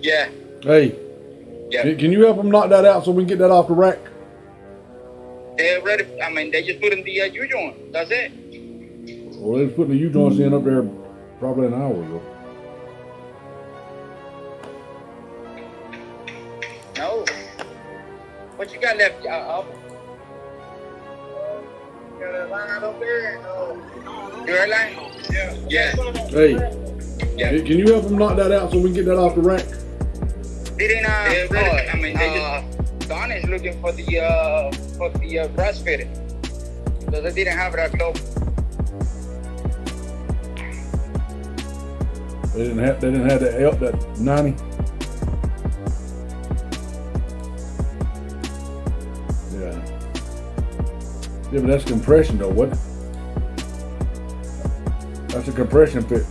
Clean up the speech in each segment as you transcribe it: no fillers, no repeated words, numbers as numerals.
Yeah. Hey, Yeah. can you help them knock that out so we can get that off the rack? They're ready. I mean, they just put in the U-joint. That's it. Well, they was putting the U-joints in up there probably an hour ago. No. What you got left? Got a line up there. Your line? Yeah. Hey, can you help them knock that out so we can get that off the rack? They're ready. I mean, they just. Don is looking for the brass fitting. So they didn't have it at Globe. They didn't have that 90. Yeah, but that's compression though, what? That's a compression fit.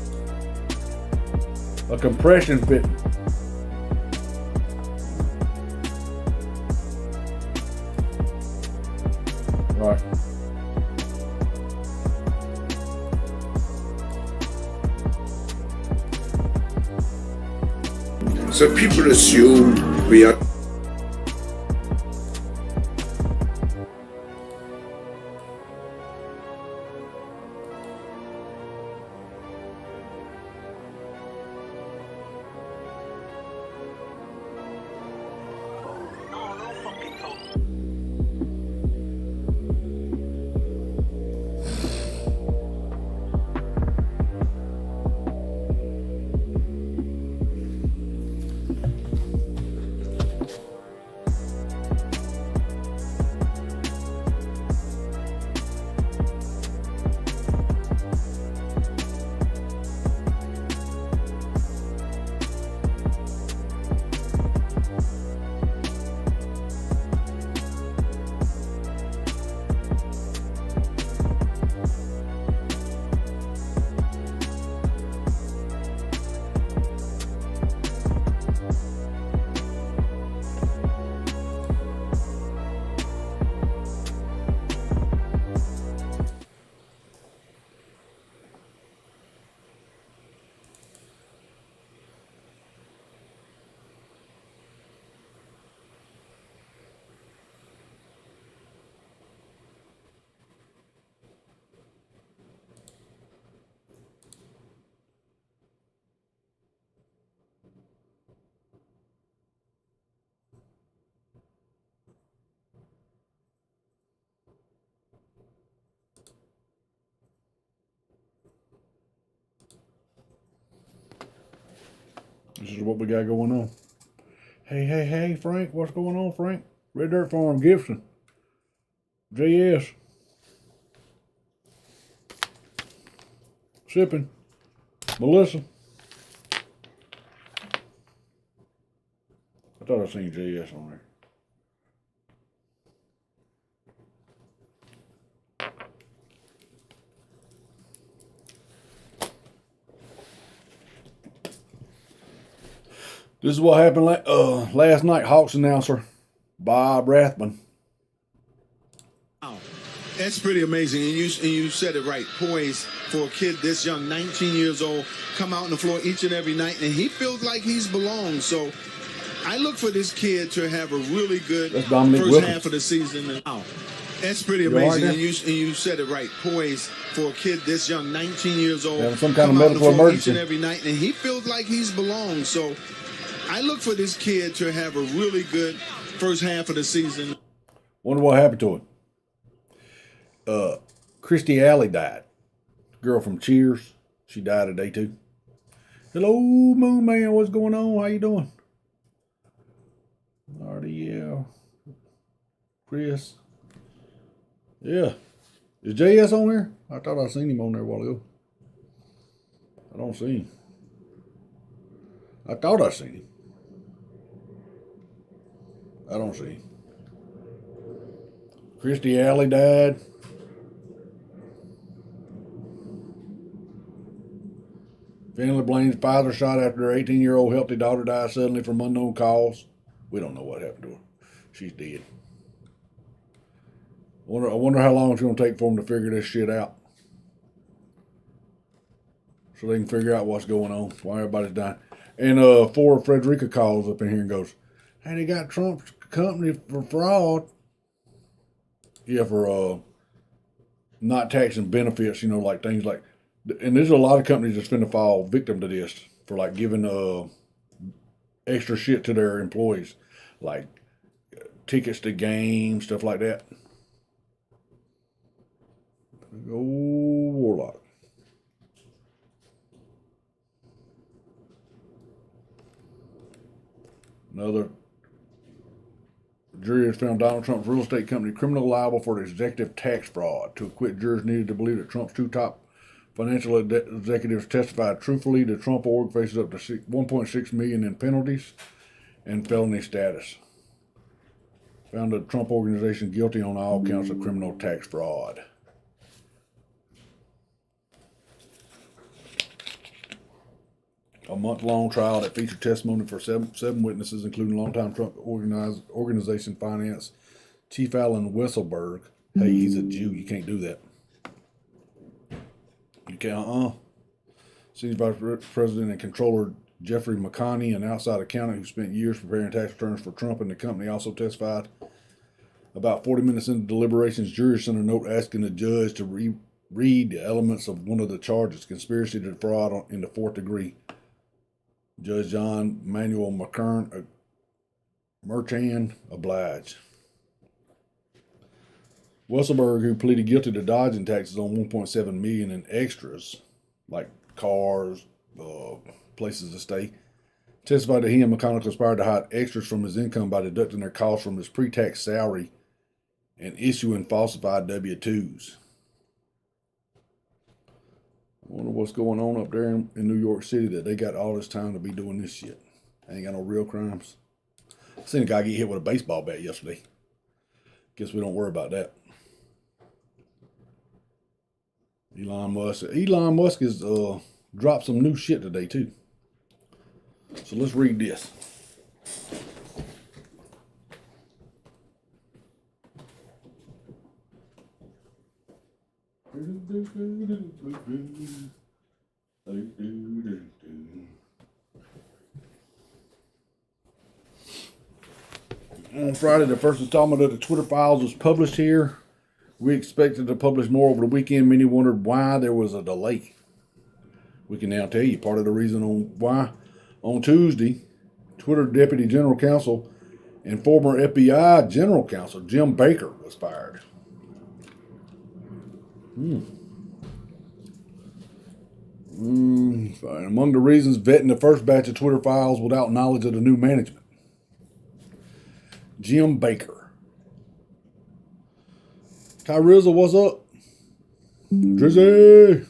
A compression fit. Right. So people assume we are. This is what we got going on. Hey, Frank, what's going on, Frank? Red Dirt Farm, Gibson. JS. Sipping. Melissa. I thought I seen JS on there. This is what happened last night. Hawks announcer Bob Rathman. Wow, that's pretty amazing. And you said it right. Poised for a kid this young, 19 years old, come out on the floor each and every night, and he feels like he's belonged. So I look for this kid to have a really good first half of the season. Wow, that's pretty amazing. And you said it right. Poised for a kid this young, 19 years old, having some kind of medical emergency each and every night, and he feels like he's belonged. So I look for this kid to have a really good first half of the season. Wonder what happened to him. Christy Alley died. Girl from Cheers. She died today too. Hello, Moon Man. What's going on? How you doing? RDL. Chris. Yeah. Is JS on here? I thought I seen him on there a while ago. I don't see him. I thought I seen him. I don't see him. Christy Alley died. Family blames father shot after their 18-year-old healthy daughter died suddenly from unknown cause. We don't know what happened to her. She's dead. I wonder how long it's going to take for them to figure this shit out. So they can figure out what's going on, why everybody's dying. And Ford Frederica calls up in here and goes, "Hey, they got Trump's company for fraud." Yeah, for not taxing benefits, like things like, and there's a lot of companies that's going to fall victim to this for like giving extra shit to their employees, like tickets to games, stuff like that. Go Warlock. Another jury has found Donald Trump's real estate company criminal liable for executive tax fraud. To acquit, jurors needed to believe that Trump's two top financial executives testified truthfully. The Trump org faces up to $1.6 million in penalties and felony status. Found the Trump organization guilty on all counts of criminal tax fraud. A month-long trial that featured testimony for seven witnesses, including longtime Trump organization finance chief Alan Weisselberg. Hey, he's a Jew. You can't do that. You can't. Senior Vice President and Controller Jeffrey McConney, an outside accountant who spent years preparing tax returns for Trump and the company, also testified. About 40 minutes into deliberations, jurors sent a note asking the judge to read the elements of one of the charges, conspiracy to defraud in the fourth degree. Judge John Manuel Merchan obliged. Weisselberg, who pleaded guilty to dodging taxes on $1.7 million in extras, like cars, places to stay, testified that he and McConnell conspired to hide extras from his income by deducting their costs from his pre-tax salary and issuing falsified W-2s. I wonder what's going on up there in New York City that they got all this time to be doing this shit. They ain't got no real crimes. I seen a guy get hit with a baseball bat yesterday. Guess we don't worry about that. Elon Musk has dropped some new shit today too. So let's read this. On Friday, the first installment of the Twitter Files was published here. We expected to publish more over the weekend. Many wondered why there was a delay. We can now tell you part of the reason on why. On Tuesday, Twitter Deputy General Counsel and former FBI General Counsel Jim Baker was fired. Among the reasons, vetting the first batch of Twitter files without knowledge of the new management. Jim Baker. Kyrizzle, what's up? Drizzy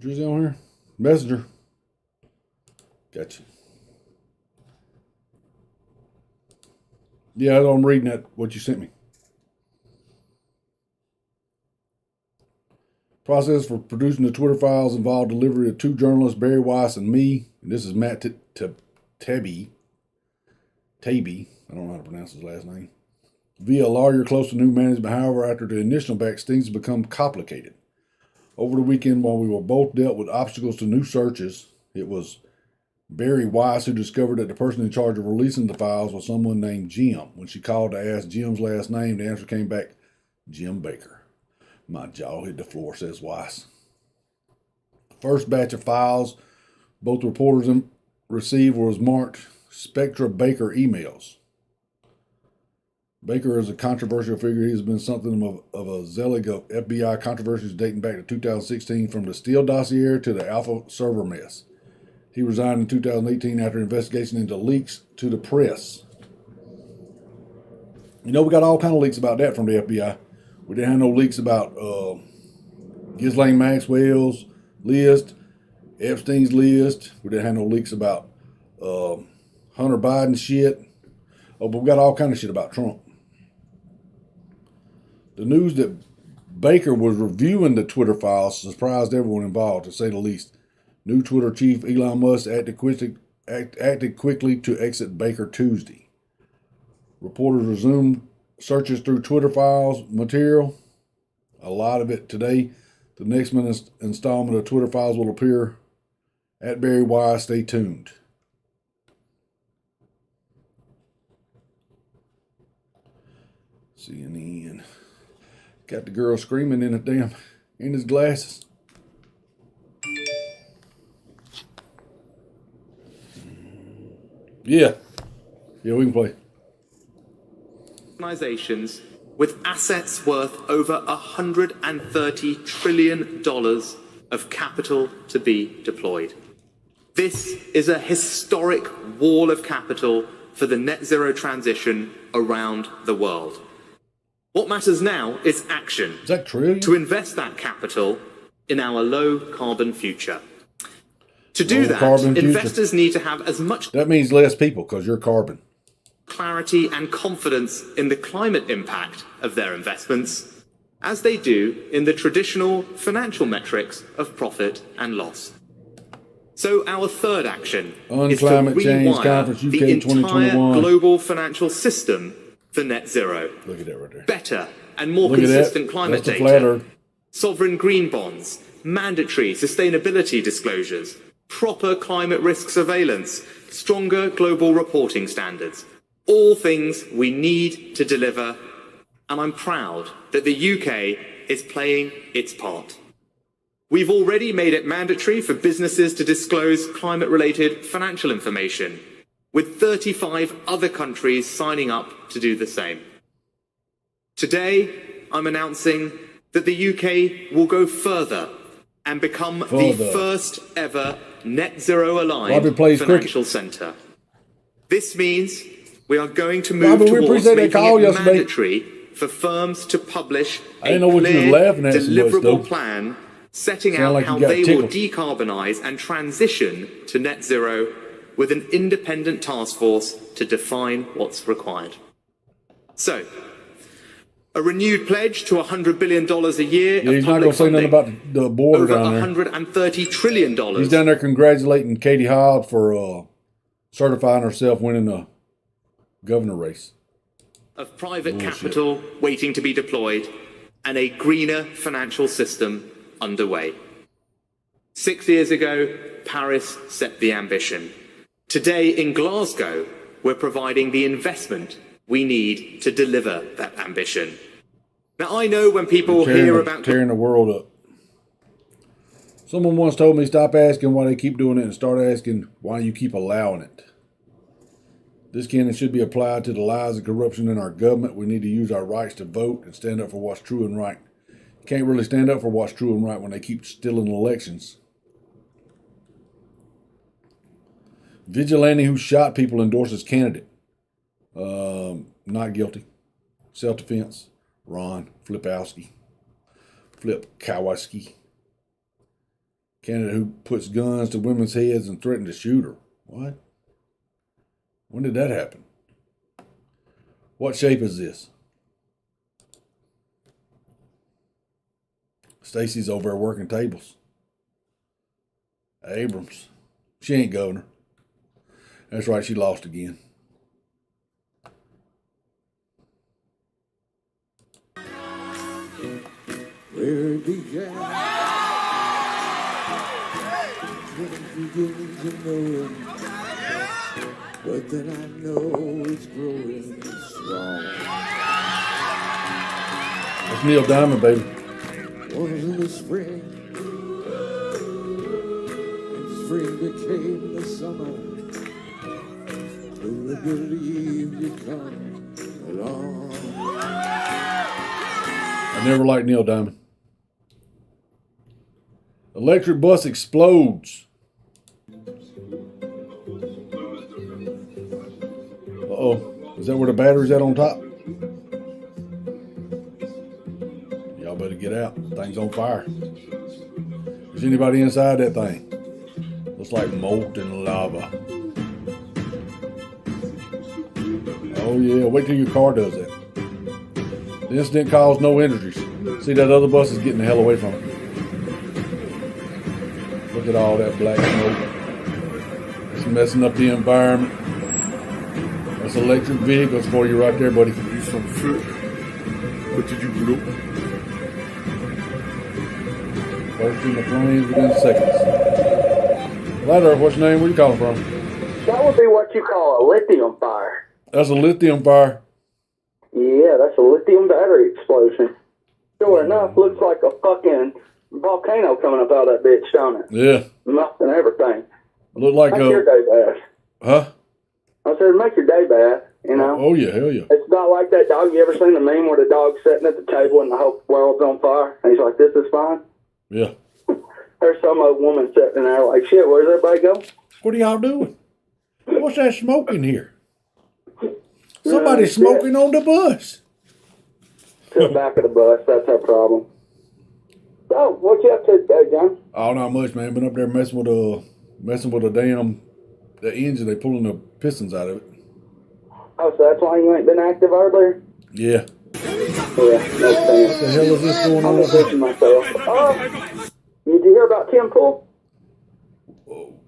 on here? Messenger. Gotcha. Yeah, I'm reading that, what you sent me. Process for producing the Twitter files involved delivery of two journalists, Barry Weiss and me. And this is Matt Taibbi. I don't know how to pronounce his last name. Via a lawyer close to new management. However, after the initial batch, things have become complicated. Over the weekend, while we were both dealt with obstacles to new searches, it was Barry Weiss who discovered that the person in charge of releasing the files was someone named Jim. When she called to ask Jim's last name, the answer came back, Jim Baker. My jaw hit the floor, says Weiss. First batch of files both reporters received was marked Spectra Baker emails. Baker is a controversial figure. He has been something of a zealot of FBI controversies dating back to 2016, from the Steele dossier to the Alpha server mess. He resigned in 2018 after investigation into leaks to the press. We got all kind of leaks about that from the FBI. We didn't have no leaks about Ghislaine Maxwell's list, Epstein's list. We didn't have no leaks about Hunter Biden shit. Oh, but we got all kind of shit about Trump. The news that Baker was reviewing the Twitter files surprised everyone involved, to say the least. New Twitter chief Elon Musk acted quickly to exit Baker Tuesday. Reporters resumed searches through Twitter files material, a lot of it today. The next installment of Twitter files will appear At Barry Wise, stay tuned. CNN. Got the girl screaming in his glasses. Yeah, we can play. Organizations with assets worth over $130 trillion of capital to be deployed. This is a historic wall of capital for the net zero transition around the world. What matters now is action. Is that true? To invest that capital in our low carbon future. To do that, investors need to have as much... That means less people because you're carbon. ...clarity and confidence in the climate impact of their investments as they do in the traditional financial metrics of profit and loss. So our third action is to rewire the entire global financial system for net zero. Look at that right there. Better and more consistent climate data, sovereign green bonds, mandatory sustainability disclosures, proper climate risk surveillance, stronger global reporting standards. All things we need to deliver, and I'm proud that the UK is playing its part. We've already made it mandatory for businesses to disclose climate-related financial information, with 35 other countries signing up to do the same. Today, I'm announcing that the UK will go further and become the first ever net zero aligned financial centre. This means we are going to move towards making it mandatory for firms to publish a clear, deliverable plan setting out how they will decarbonise and transition to net zero with an independent task force to define what's required. So, a renewed pledge to $100 billion a year of he's not going to say nothing about the border down there. Over $130 trillion. He's down there congratulating Katie Hobbs for certifying herself winning the governor race. Of private capital waiting to be deployed and a greener financial system underway. 6 years ago, Paris set the ambition. Today in Glasgow, we're providing the investment we need to deliver that ambition. Now, I know when people hear about tearing the world up. Someone once told me stop asking why they keep doing it and start asking why you keep allowing it. This can and should be applied to the lies and corruption in our government. We need to use our rights to vote and stand up for what's true and right. You can't really stand up for what's true and right when they keep stealing elections. Vigilante who shot people endorses candidate. Not guilty. Self-defense. Ron Flipkowski. Candidate who puts guns to women's heads and threatened to shoot her. What? When did that happen? What shape is this? Stacy's over there working tables. Abrams. She ain't governor. That's right, she lost again. Where it began, beginning to know him, but then I know it's growing strong. That's Neil Diamond, baby. Was in the spring, and spring became the summer. Till I believe you come along. I never liked Neil Diamond. Electric bus explodes. Uh-oh. Is that where the battery's at on top? Y'all better get out. The thing's on fire. Is anybody inside that thing? Looks like molten lava. Oh yeah, wait till your car does that. The incident caused no injuries. See, that other bus is getting the hell away from it. Look at all that black smoke. It's messing up the environment. That's electric vehicles for you right there, buddy. Ils sont feu. Côté du boulot. Bursting the flames within seconds. Flat Earth, what's your name? Where you calling from? That would be what you call a lithium fire. That's a lithium fire. Yeah, that's a lithium battery explosion. Sure enough, looks like a fucking volcano coming up out of that bitch, don't it? Yeah. Melting everything. Look like Make your day bad. Huh? I said, make your day bad, you know? Oh, yeah, hell yeah. It's not like that dog. You ever seen the meme where the dog's sitting at the table and the whole world's on fire? And he's like, this is fine? Yeah. There's some old woman sitting there like, shit, where's everybody go? What are y'all doing? What's that smoking here? Somebody's smoking on the bus. To the back of the bus, that's our problem. So, what you up to today, John? Oh, not much, man. Been up there messing with a damn the engine. They pulling the pistons out of it. Oh, so that's why you ain't been active earlier? Yeah. Yeah, makes sense. What the hell is this going I'm on? just pushing myself. Did you hear about Tim Pool?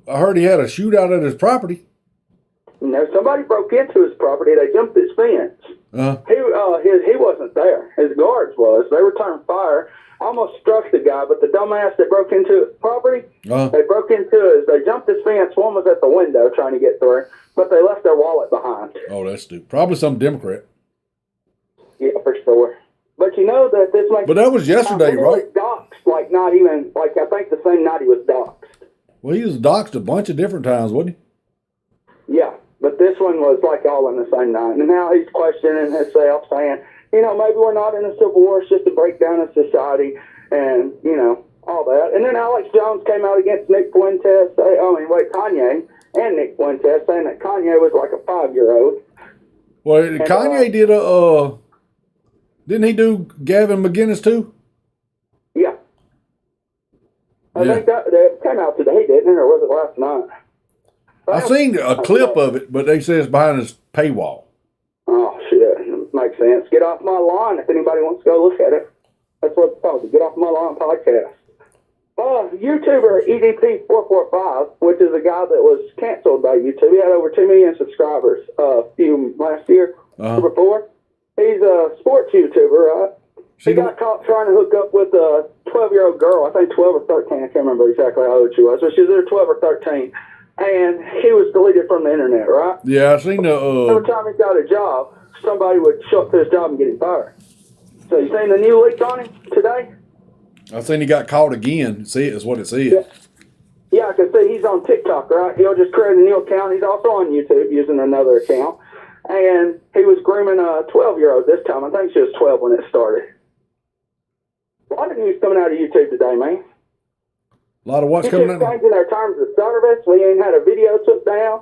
I heard he had a shootout at his property. No, somebody broke into his property. They jumped his fence. He wasn't there. His guards was. They returned fire. Almost struck the guy, but the dumbass that broke into his property, they broke into his. They jumped his fence. One was at the window trying to get through, but they left their wallet behind. Oh, that's stupid. Probably some Democrat. Yeah, for sure. But you know that this makes. But that was yesterday, right? Doxed, like not even like I think the same night he was doxed. Well, he was doxed a bunch of different times, wasn't he? Yeah, but this one was like all in the same night. And now he's questioning himself, saying, you know, maybe we're not in a civil war, it's just a breakdown of society, and, you know, all that. And then Alex Jones came out against Nick Fuentes, Kanye and Nick Fuentes, saying that Kanye was like a 5-year-old. Well, Kanye did didn't he do Gavin McInnes too? Yeah. I think that came out today, didn't it, or was it last night? I seen a clip of it, but they say it's behind his paywall. Oh, shit. Makes sense. Get off my lawn if anybody wants to go look at it. That's what it's called, the Get Off My Lawn podcast. YouTuber EDP445, which is a guy that was canceled by YouTube. He had over 2 million subscribers last year, before. He's a sports YouTuber, right? He got caught trying to hook up with a 12-year-old girl. I think 12 or 13. I can't remember exactly how old she was, but she was either 12 or 13. And he was deleted from the internet, right? Yeah, I seen the. Every time he got a job, somebody would show up to his job and get him fired. So you seen the new leak on him today? I seen he got caught again. See, is what it said. Yeah, I can see he's on TikTok, right? He'll just create a new account. He's also on YouTube using another account. And he was grooming a 12-year-old this time. I think she was 12 when it started. A lot of news coming out of YouTube today, man. A lot of what's coming out. Changing their terms of service. We ain't had a video took down.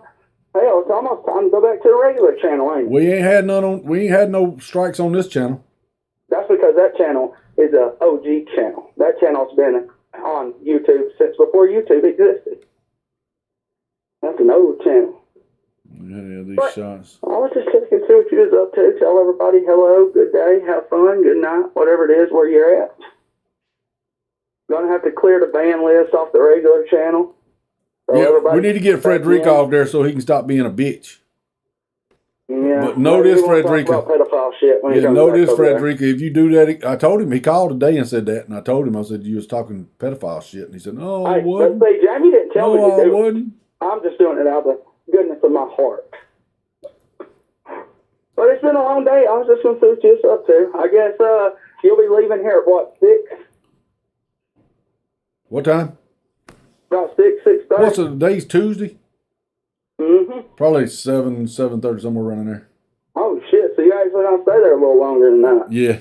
Hell, it's almost time to go back to the regular channel, ain't it? We ain't had no strikes on this channel. That's because that channel is a OG channel. That channel's been on YouTube since before YouTube existed. That's an old channel. Yeah, these shots. I was just checking to see what you was up to. Tell everybody hello, good day, have fun, good night, whatever it is where you're at. Gonna have to clear the ban list off the regular channel. So we need to get Frederica off there so he can stop being a bitch. Yeah. But know this, Frederica. Pedophile shit when know this, Frederica. If you do that, I told him. He called today and said that, and I told him. I said you was talking pedophile shit, and he said, "No, I wasn't." Let's say Jamie didn't tell me to do I wasn't. I'm just doing it out of the goodness of my heart. But it's been a long day. I was just gonna see what you was up to. I guess you'll be leaving here at what, 6? What time? About 6:30. What's the day's Tuesday? Probably 7:30, somewhere around there. Oh shit! So you actually gonna stay there a little longer than that? Yeah.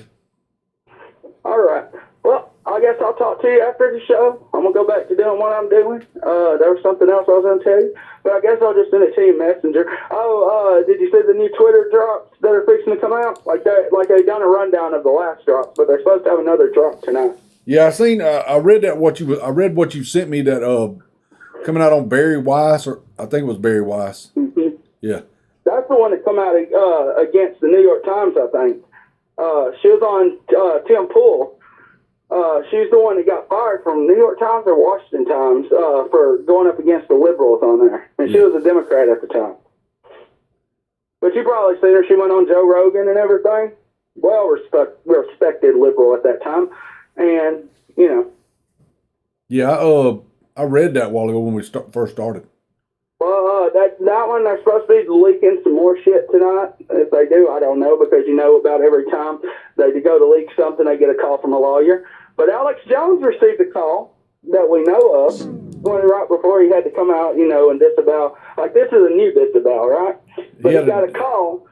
All right. Well, I guess I'll talk to you after the show. I'm gonna go back to doing what I'm doing. There was something else I was gonna tell you, but I guess I'll just send it to you Messenger. Oh, did you see the new Twitter drops that are fixing to come out? Like they done a rundown of the last drops, but they're supposed to have another drop tonight. Yeah, I seen. I read that I read what you sent me that coming out on Barry Weiss, or I think it was Barry Weiss. Yeah. That's the one that come out against the New York Times, I think. She was on Tim Pool. She's the one that got fired from New York Times or Washington Times for going up against the liberals on there. And she was a Democrat at the time. But you probably seen her. She went on Joe Rogan and everything. Well respected liberal at that time. And, you know. Yeah, I read that a while ago when we first started. Well, that one, they're supposed to be leaking some more shit tonight. If they do, I don't know, because about every time they go to leak something, they get a call from a lawyer. But Alex Jones received a call that we know of, right before he had to come out, and disavow. Like, this is a new disavow, right? But he got a call,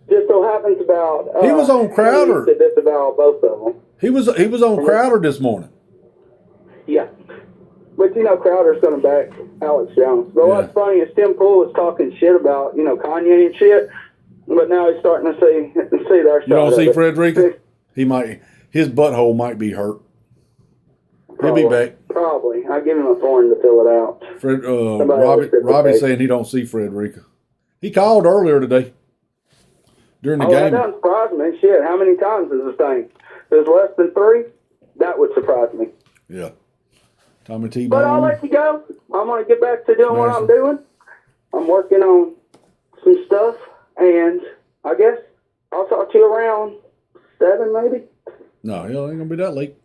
just so happens about... he was on Crowder. To disavow both of them. He was on Crowder this morning. Yeah. But, Crowder's going to back Alex Jones. But what's funny is Tim Pool was talking shit about, Kanye and shit. But now he's starting to see their side. You don't see Frederica? His butthole might be hurt. He'll be back. Probably. I give him a form to fill it out. Robbie's saying he don't see Frederica. He called earlier today during the game. That doesn't surprise me. Shit, how many times is this thing? If it's less than 3, that would surprise me. Yeah. Tommy T. But I'll let you go. I'm going to get back to doing what I'm doing. I'm working on some stuff, and I guess I'll talk to you around 7 maybe. No, it ain't going to be that late.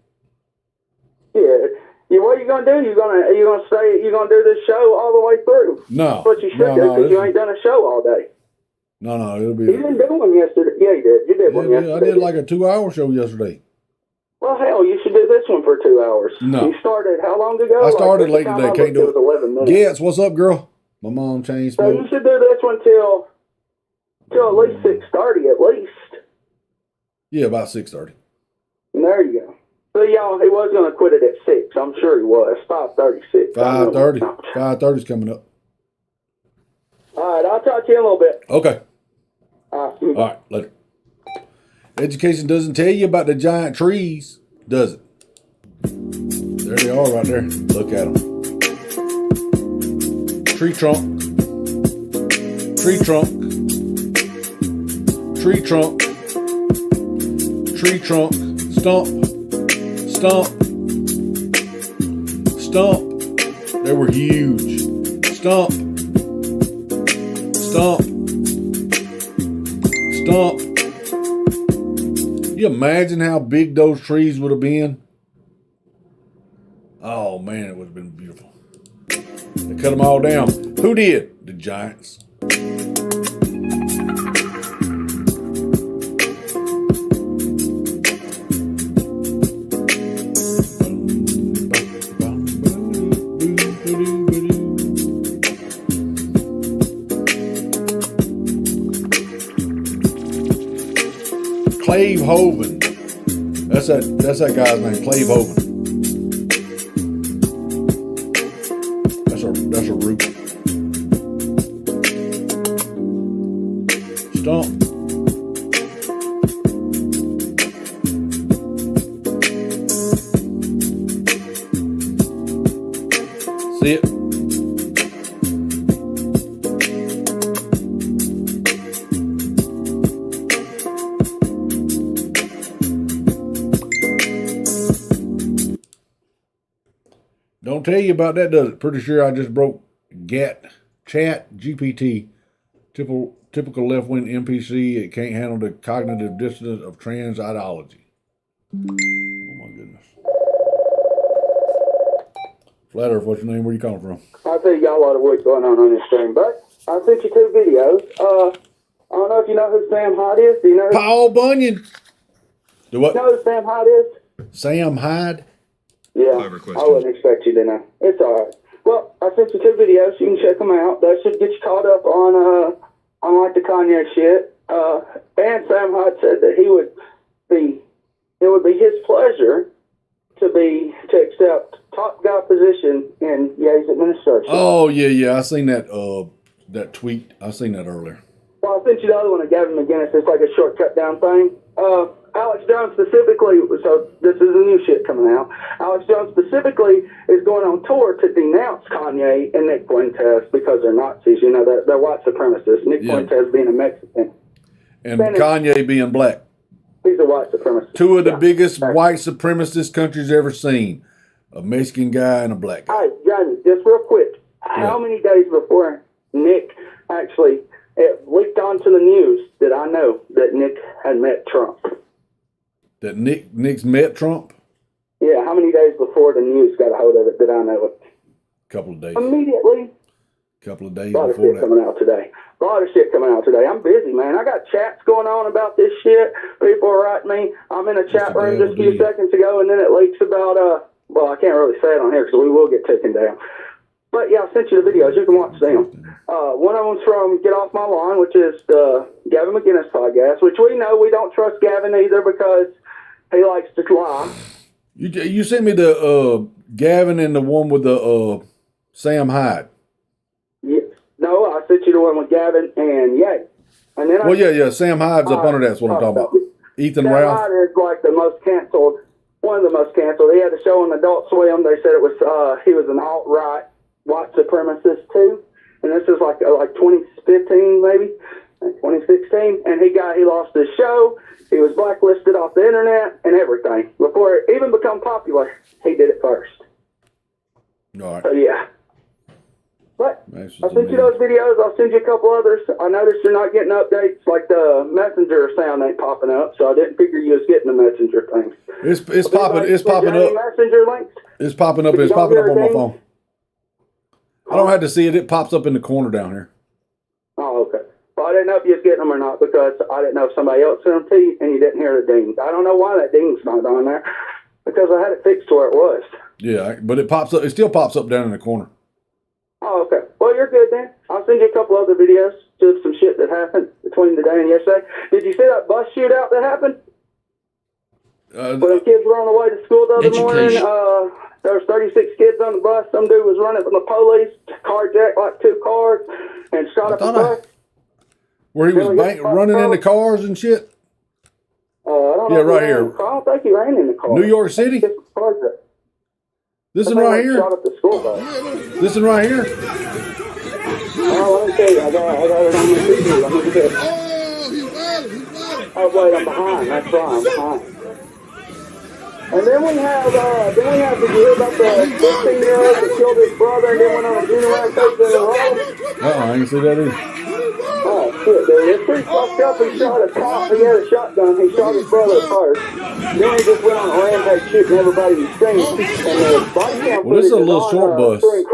Yeah. What are you gonna do? You're gonna do this show all the way through? No. That's what you should do, because you ain't done a show all day. No, it'll be. You didn't do one yesterday. Yeah, you did. You did one yesterday. I did like a 2-hour show yesterday. Well, hell, you should do this one for 2 hours. No. You started how long ago? I started late today. Can't do it. 11 minutes. Yes, what's up, girl? My mom changed. So you should do this one till at least 6:30 at least. Yeah, about 6:30. There you go. So, y'all, he was going to quit it at 6. I'm sure he was. 5:36. 5:30. 5:30's coming up. All right, I'll talk to you in a little bit. Okay. All right, later. Education doesn't tell you about the giant trees, does it? There they are right there. Look at them. Tree trunk. Tree trunk. Tree trunk. Tree trunk. Stump. Stump. Stump. They were huge. Stump. Stump. Stump. You imagine how big those trees would have been? Oh man, it would have been beautiful. They cut them all down. Who did? The Giants. Clave Hoven. That's that guy's name, Clave Hoven. That's a root. Stump. See it? Don't tell you about that, does it? Pretty sure I just broke ChatGPT. Typical left-wing NPC. It can't handle the cognitive dissonance of trans ideology. Oh my goodness. Flat Earth, what's your name? Where you calling from? I'll tell you, got a lot of work going on this stream, but I sent you 2 videos. I don't know if you know who Sam Hyde is. Do you know? Paul Bunyan. Do what? You know who Sam Hyde is? Sam Hyde? Yeah, I wouldn't expect you to know. It's all right. Well, I sent you 2 videos. You can check them out. That should get you caught up on like the Kanye shit. And Sam Hyde said that it would be his pleasure to accept top guy position in Ye's administration. Oh yeah. I seen that that tweet. I seen that earlier. Well, I sent you the other one that Gavin McGinnis. It's like a shortcut down thing. Alex Jones specifically, so this is the new shit coming out. Alex Jones specifically is going on tour to denounce Kanye and Nick Fuentes because they're Nazis. You know, they're white supremacists. Nick Fuentes being a Mexican. And Kanye being black. He's a white supremacist. 2 of the biggest white supremacist countries ever seen. A Mexican guy and a black guy. All right, Johnny, just real quick. Yeah. How many days before Nick actually leaked onto the news did I know that Nick had met Trump? That Nick's met Trump? Yeah, how many days before the news got a hold of it did I know it? Couple of days. Immediately. Couple of days A lot of before shit that. coming out today. A lot of shit coming out today. I'm busy, man. I got chats going on about this shit. People are writing me. I'm in a chat room just a few seconds ago, and then it leaks about, well, I can't really say it on here because we will get taken down. But yeah, I sent you the videos. You can watch them. One of them's from Get Off My Lawn, which is the Gavin McGinnis podcast, which we know we don't trust Gavin either because he likes to lie. You sent me the Gavin and the one with the Sam Hyde. Yes. No, I sent you the one with Gavin and Ye. And then yeah. Sam Hyde's up under that's what I'm talking about. Ethan Sam Ralph. Hyde is like the most canceled, one of the most canceled. He had a show on Adult Swim. They said it was he was an alt-right white supremacist too. And this is like 2015 maybe, 2016. And he lost his show. He was blacklisted off the internet and everything. Before it even become popular, he did it first. All right. So yeah. But I Messages sent you those videos. I'll send you a couple others. I noticed you're not getting updates, like the messenger sound ain't popping up, so I didn't figure you was getting the messenger thing. It's popping. It's popping up. Messenger links. It's popping up. It's popping up on my phone. I don't have to see it. It pops up in the corner down here. Oh, okay. Well, I didn't know if you was getting them or not because I didn't know if somebody else sent them to you and you didn't hear the ding. I don't know why that ding's not on there because I had it fixed to where it was. Yeah, but it pops up. It still pops up down in the corner. Oh, okay. Well, you're good then. I'll send you a couple other videos to some shit that happened between today and yesterday. Did you see that bus shootout that happened? When the kids were on the way to school the other morning, there was 36 kids on the bus. Some dude was running from the police, carjacked like 2 cars, and shot up the bus. Where he was running into cars and shit? I don't know right here. I don't think he ran in the car. New York City? This one right here? Shot up the school bus. This one right here? Oh, let me tell you, I got it on my TV. Let me tell you. Oh, wait, I'm behind. That's right, I'm behind. And then we have to hear about the 15-year-old that killed his brother and then went on a funeral rampage in a row. I didn't see that either. Oh, shit, dude. It's pretty fucked up. He shot a cop. He had a shotgun. He shot his brother first. Then he just went on a rampage shooting everybody he's seen. And the body cam Well, this is a little on, short bus. True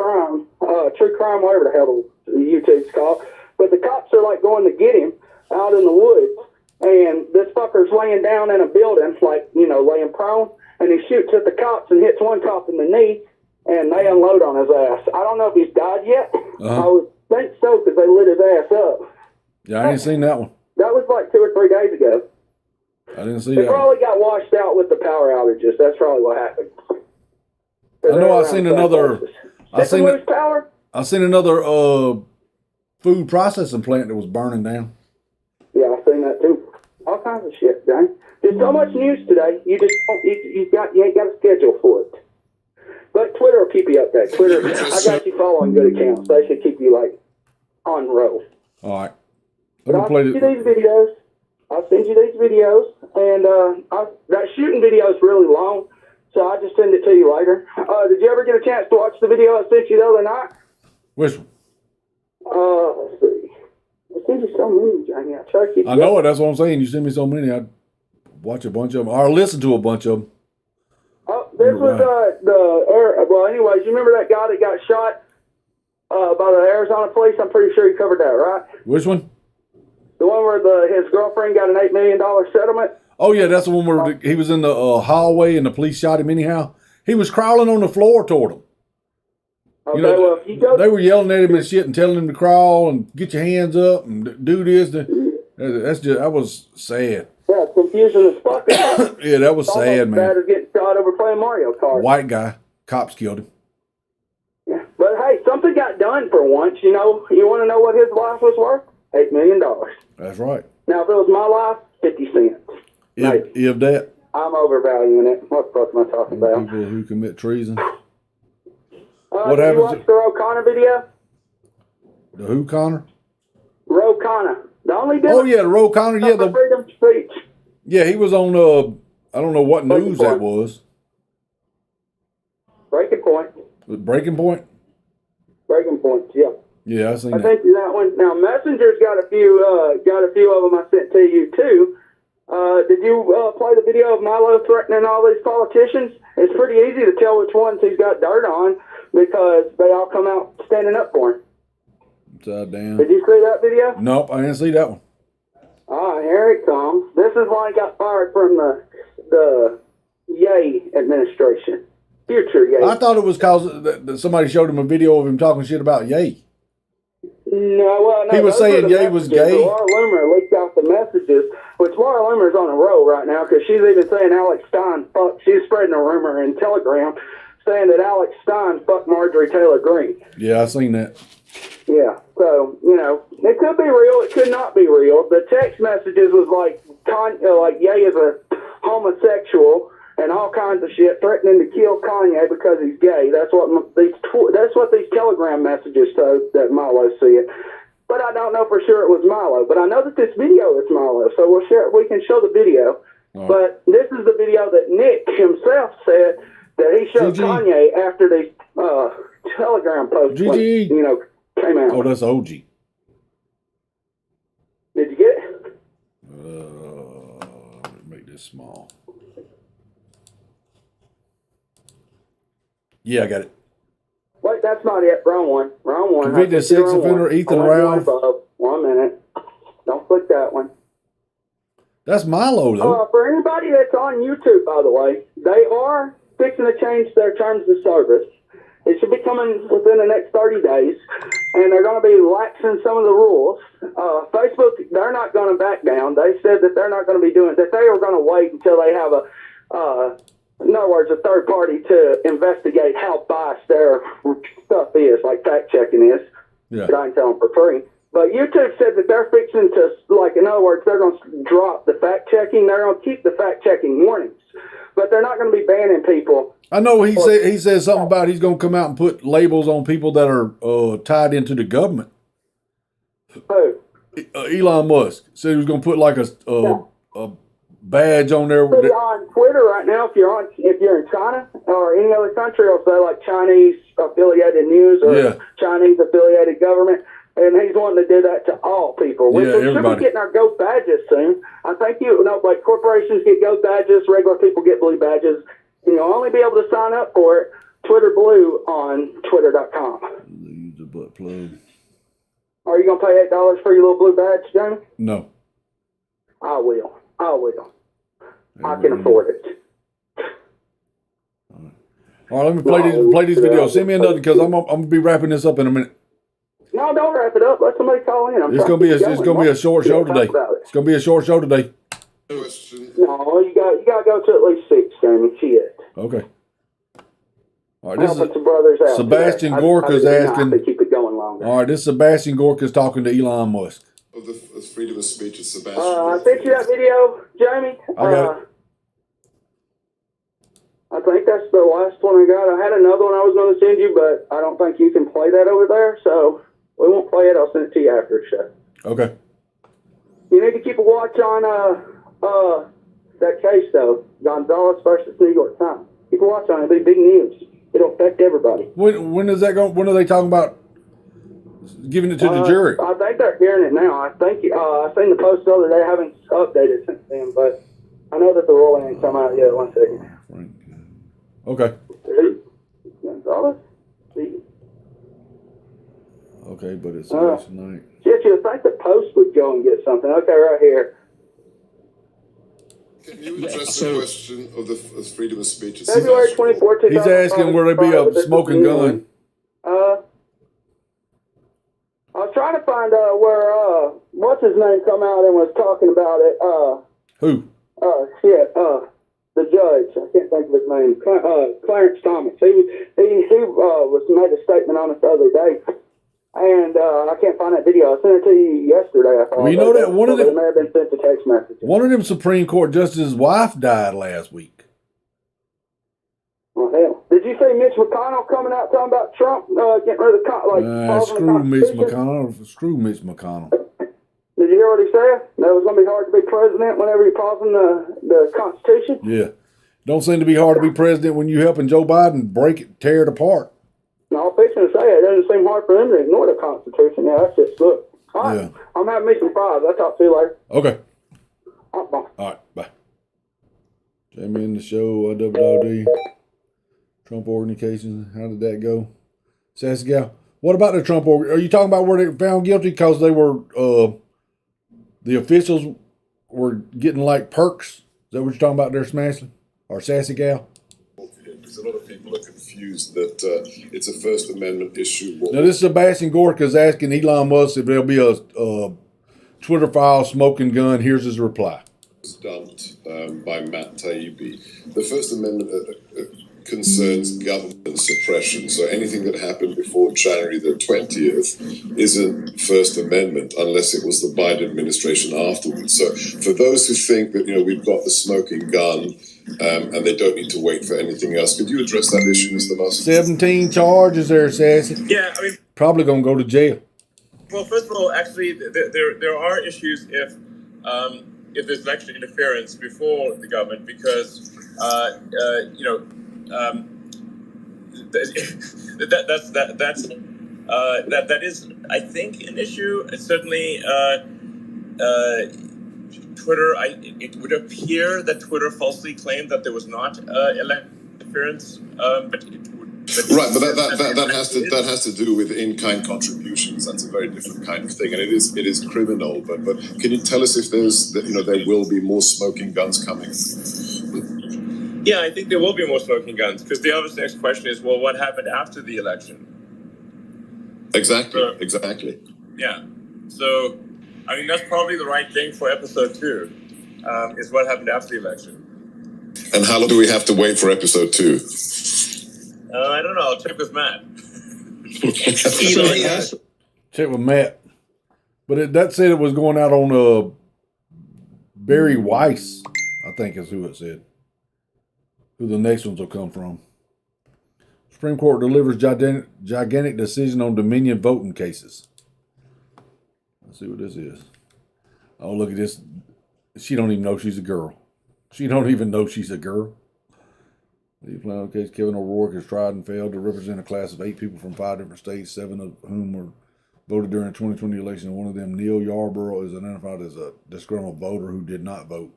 crime, whatever the hell the YouTube's called. But the cops are like going to get him out in the woods. And this fucker's laying down in a building, like, laying prone. And he shoots at the cops and hits one cop in the knee. And they unload on his ass. I don't know if he's died yet. I would think so because they lit his ass up. Yeah, I ain't seen that one. That was like 2 or 3 days ago. I didn't see They that one. probably got washed out with the power outages. That's probably what happened. I know I seen another. I seen another food processing plant that was burning down. Yeah, I seen that too. All kinds of shit, Jane. There's so much news today. You just don't, you ain't got a schedule for it. But Twitter will keep you updated. Twitter, I got you following good accounts. They should keep you like on roll. All right. I'll send you these videos. And that shooting video is really long, so I'll just send it to you later. Did you ever get a chance to watch the video I sent you the other night? Which one? Let's see. I sent you so many, Jamie. I try to keep. I know it. That's what I'm saying. You send me so many. I'd watch a bunch of them or listen to a bunch of them. Oh, this was well, anyways, you remember that guy that got shot by the Arizona police? I'm pretty sure you covered that, right? Which one? The one where his girlfriend got an $8 million settlement? Oh, yeah, that's the one where he was in the hallway and the police shot him anyhow. He was crawling on the floor toward him. Okay, well, if you go... They were yelling at him and shit and telling him to crawl and get your hands up and do this. That was sad. Yeah, it's confusing as fuck. Yeah, that was sad, man. Bad as getting shot over playing Mario Kart. White guy. Cops killed him. Yeah, but hey, something got done for once. You want to know what his life was worth? $8 million. That's right. Now, if it was my life, 50 cents. If that. I'm overvaluing it. What the fuck am I talking about? People who commit treason. What happened? You watch the Ro Connor video? The who, Connor? Ro Connor. The only difference. Oh, yeah, the Ro Connor. Yeah, the freedom of speech. Yeah, he was on, I don't know what news that was. Breaking Point. Breaking Point? Breaking Point, yeah. Yeah, I seen that. I think that one. Now, Messenger's got a few of them I sent to you, too. Did you play the video of Milo threatening all these politicians? It's pretty easy to tell which ones he's got dirt on. because they all come out standing up for him. Upside down. Did you see that video? Nope, I didn't see that one. All right, here it comes. This is why he got fired from the Ye administration. Future Ye. I thought it was because somebody showed him a video of him talking shit about Ye. No, well, no. He was saying Ye was gay. Laura Loomer leaked out the messages, which Laura Loomer's on a roll right now because she's even saying Alex Stein fucked. She's spreading a rumor in Telegram saying that Alex Stein fucked Marjorie Taylor Greene. Yeah, I seen that. Yeah, so, you know, it could be real, it could not be real. The text messages was like Ye is a homosexual and all kinds of shit, threatening to kill Kanye because he's gay. That's what these Telegram messages said that Milo see it. But I don't know for sure it was Milo. But I know that this video is Milo, so we can show the video. Oh. But this is the video that Nick himself said that he showed Kanye after the Telegram post came out. Oh, that's OG. Did you get it? Let me make this small. Yeah, I got it. Wait, that's not it. Wrong one. Wrong one. Convicted sex offender Ethan Ralph. 1 minute. Don't click that one. That's Milo, though. For anybody that's on YouTube, by the way, they are fixing to change their terms of service. It should be coming within the next 30 days, and they're going to be laxing some of the rules. Facebook, they're not going to back down. They said that they're not going to be doing that. They are going to wait until they have in other words, a third party to investigate how biased their stuff is, like fact checking is. Yeah. But I can tell them for free. But YouTube said that they're fixing to, in other words, they're going to drop the fact checking. They're going to keep the fact checking warnings, but they're not going to be banning people. I know he said something about he's going to come out and put labels on people that are tied into the government. Who? Elon Musk said he was going to put like a badge on there. You're on Twitter right now. If you're in China or any other country, it'll say like Chinese affiliated news or Chinese affiliated government. And he's wanting to do that to all people. We should be getting our gold badges soon. I think like corporations get gold badges, regular people get blue badges. And you'll only be able to sign up for it Twitter Blue on Twitter.com. Use the butt plug. Are you going to pay $8 for your little blue badge, Jamie? No. I will. I can afford it. All right, let me play these videos. Send me another because I'm gonna be wrapping this up in a minute. No, don't wrap it up. Let somebody call in. It's gonna be a short show today. It's gonna be a short show today. No, you got to go to at least 6, Jamie. Shit. Okay. All right, this is brothers out Sebastian Gorka's asking. To keep it going longer. All right, this is Sebastian Gorka's talking to Elon Musk. Of the freedom of speech is Sebastian. I sent you that video, Jamie. I got it. I think that's the last one I got. I had another one I was going to send you, but I don't think you can play that over there, so we won't play it. I'll send it to you after the show. Okay. You need to keep a watch on that case, though. Gonzalez versus New York Times. Keep a watch on it. It'll be big news. It'll affect everybody. When is that going? When are they talking about giving it to the jury? I think they're hearing it now. I think I seen the post the other day. I haven't updated since then, but I know that the ruling ain't come out yet. 1 second. Okay. Gonzalez? Okay, but it's last night. Shit, you'd think the Post would go and get something. Okay, right here. Can you address the question of the freedom of speech? February 24th, 2005. He's asking where there be a smoking gun. I was trying to find where what's his name come out and was talking about it. Who? The judge. I can't think of his name. Clarence Thomas. He was made a statement on it the other day, and I can't find that video. I sent it to you yesterday. I thought. Well, you know that one of them. It may have been sent to text messages. One of them Supreme Court justices' wife died last week. Well, hell. Did you see Mitch McConnell coming out talking about Trump getting rid of screw Mitch McConnell. Screw Mitch McConnell. Did you hear what he said? That it was going to be hard to be president whenever you're pausing the Constitution? Yeah. Don't seem to be hard to be president when you're helping Joe Biden tear it apart. No, I'm fixing to say it doesn't seem hard for them to ignore the Constitution. Yeah, that's just look. All right. Yeah. I'm having me some fries. I'll talk to you later. Okay. All right, bye. All right, bye. Jamie in the show, WWD. Trump organization. How did that go? Sassy gal. What about the Trump org? Are you talking about where they were found guilty because they were the officials were getting like perks? Is that what you're talking about there, Smashley? Or Sassy gal? Because a lot of people are confused that it's a First Amendment issue. Now, this is Sebastian Gorka's asking Elon Musk if there'll be a Twitter file smoking gun. Here's his reply. Was dumped by Matt Taibbi. The First Amendment concerns government suppression. So anything that happened before January the 20th isn't First Amendment unless it was the Biden administration afterwards. So for those who think that, we've got the smoking gun and they don't need to wait for anything else, could you address that issue, Mr. Musk? 17 charges there, Sassy. Yeah, I mean, probably going to go to jail. Well, first of all, actually, there are issues if there's election interference before the government, because that is, I think, an issue. It's certainly Twitter. It would appear that Twitter falsely claimed that there was not election interference, but it would. Right, but that has to do with in-kind contributions. That's a very different kind of thing, and it is criminal. But can you tell us if there will be more smoking guns coming? Yeah, I think there will be more smoking guns, because the obvious next question is, well, what happened after the election? Exactly. Yeah. So, I mean, that's probably the right thing for episode 2, is what happened after the election. And how long do we have to wait for episode 2? I don't know. I'll check with Matt. Check with Matt. But that said it was going out on Barry Weiss, I think is who it said. Who the next ones will come from. Supreme Court delivers gigantic decision on Dominion voting cases. Let's see what this is. Oh, look at this. She don't even know she's a girl. She don't even know she's a girl. The Plano case, Kevin O'Rourke has tried and failed to represent a class of 8 people from 5 different states, 7 of whom were voted during the 2020 election. One of them, Neil Yarborough, is identified as a disgruntled voter who did not vote.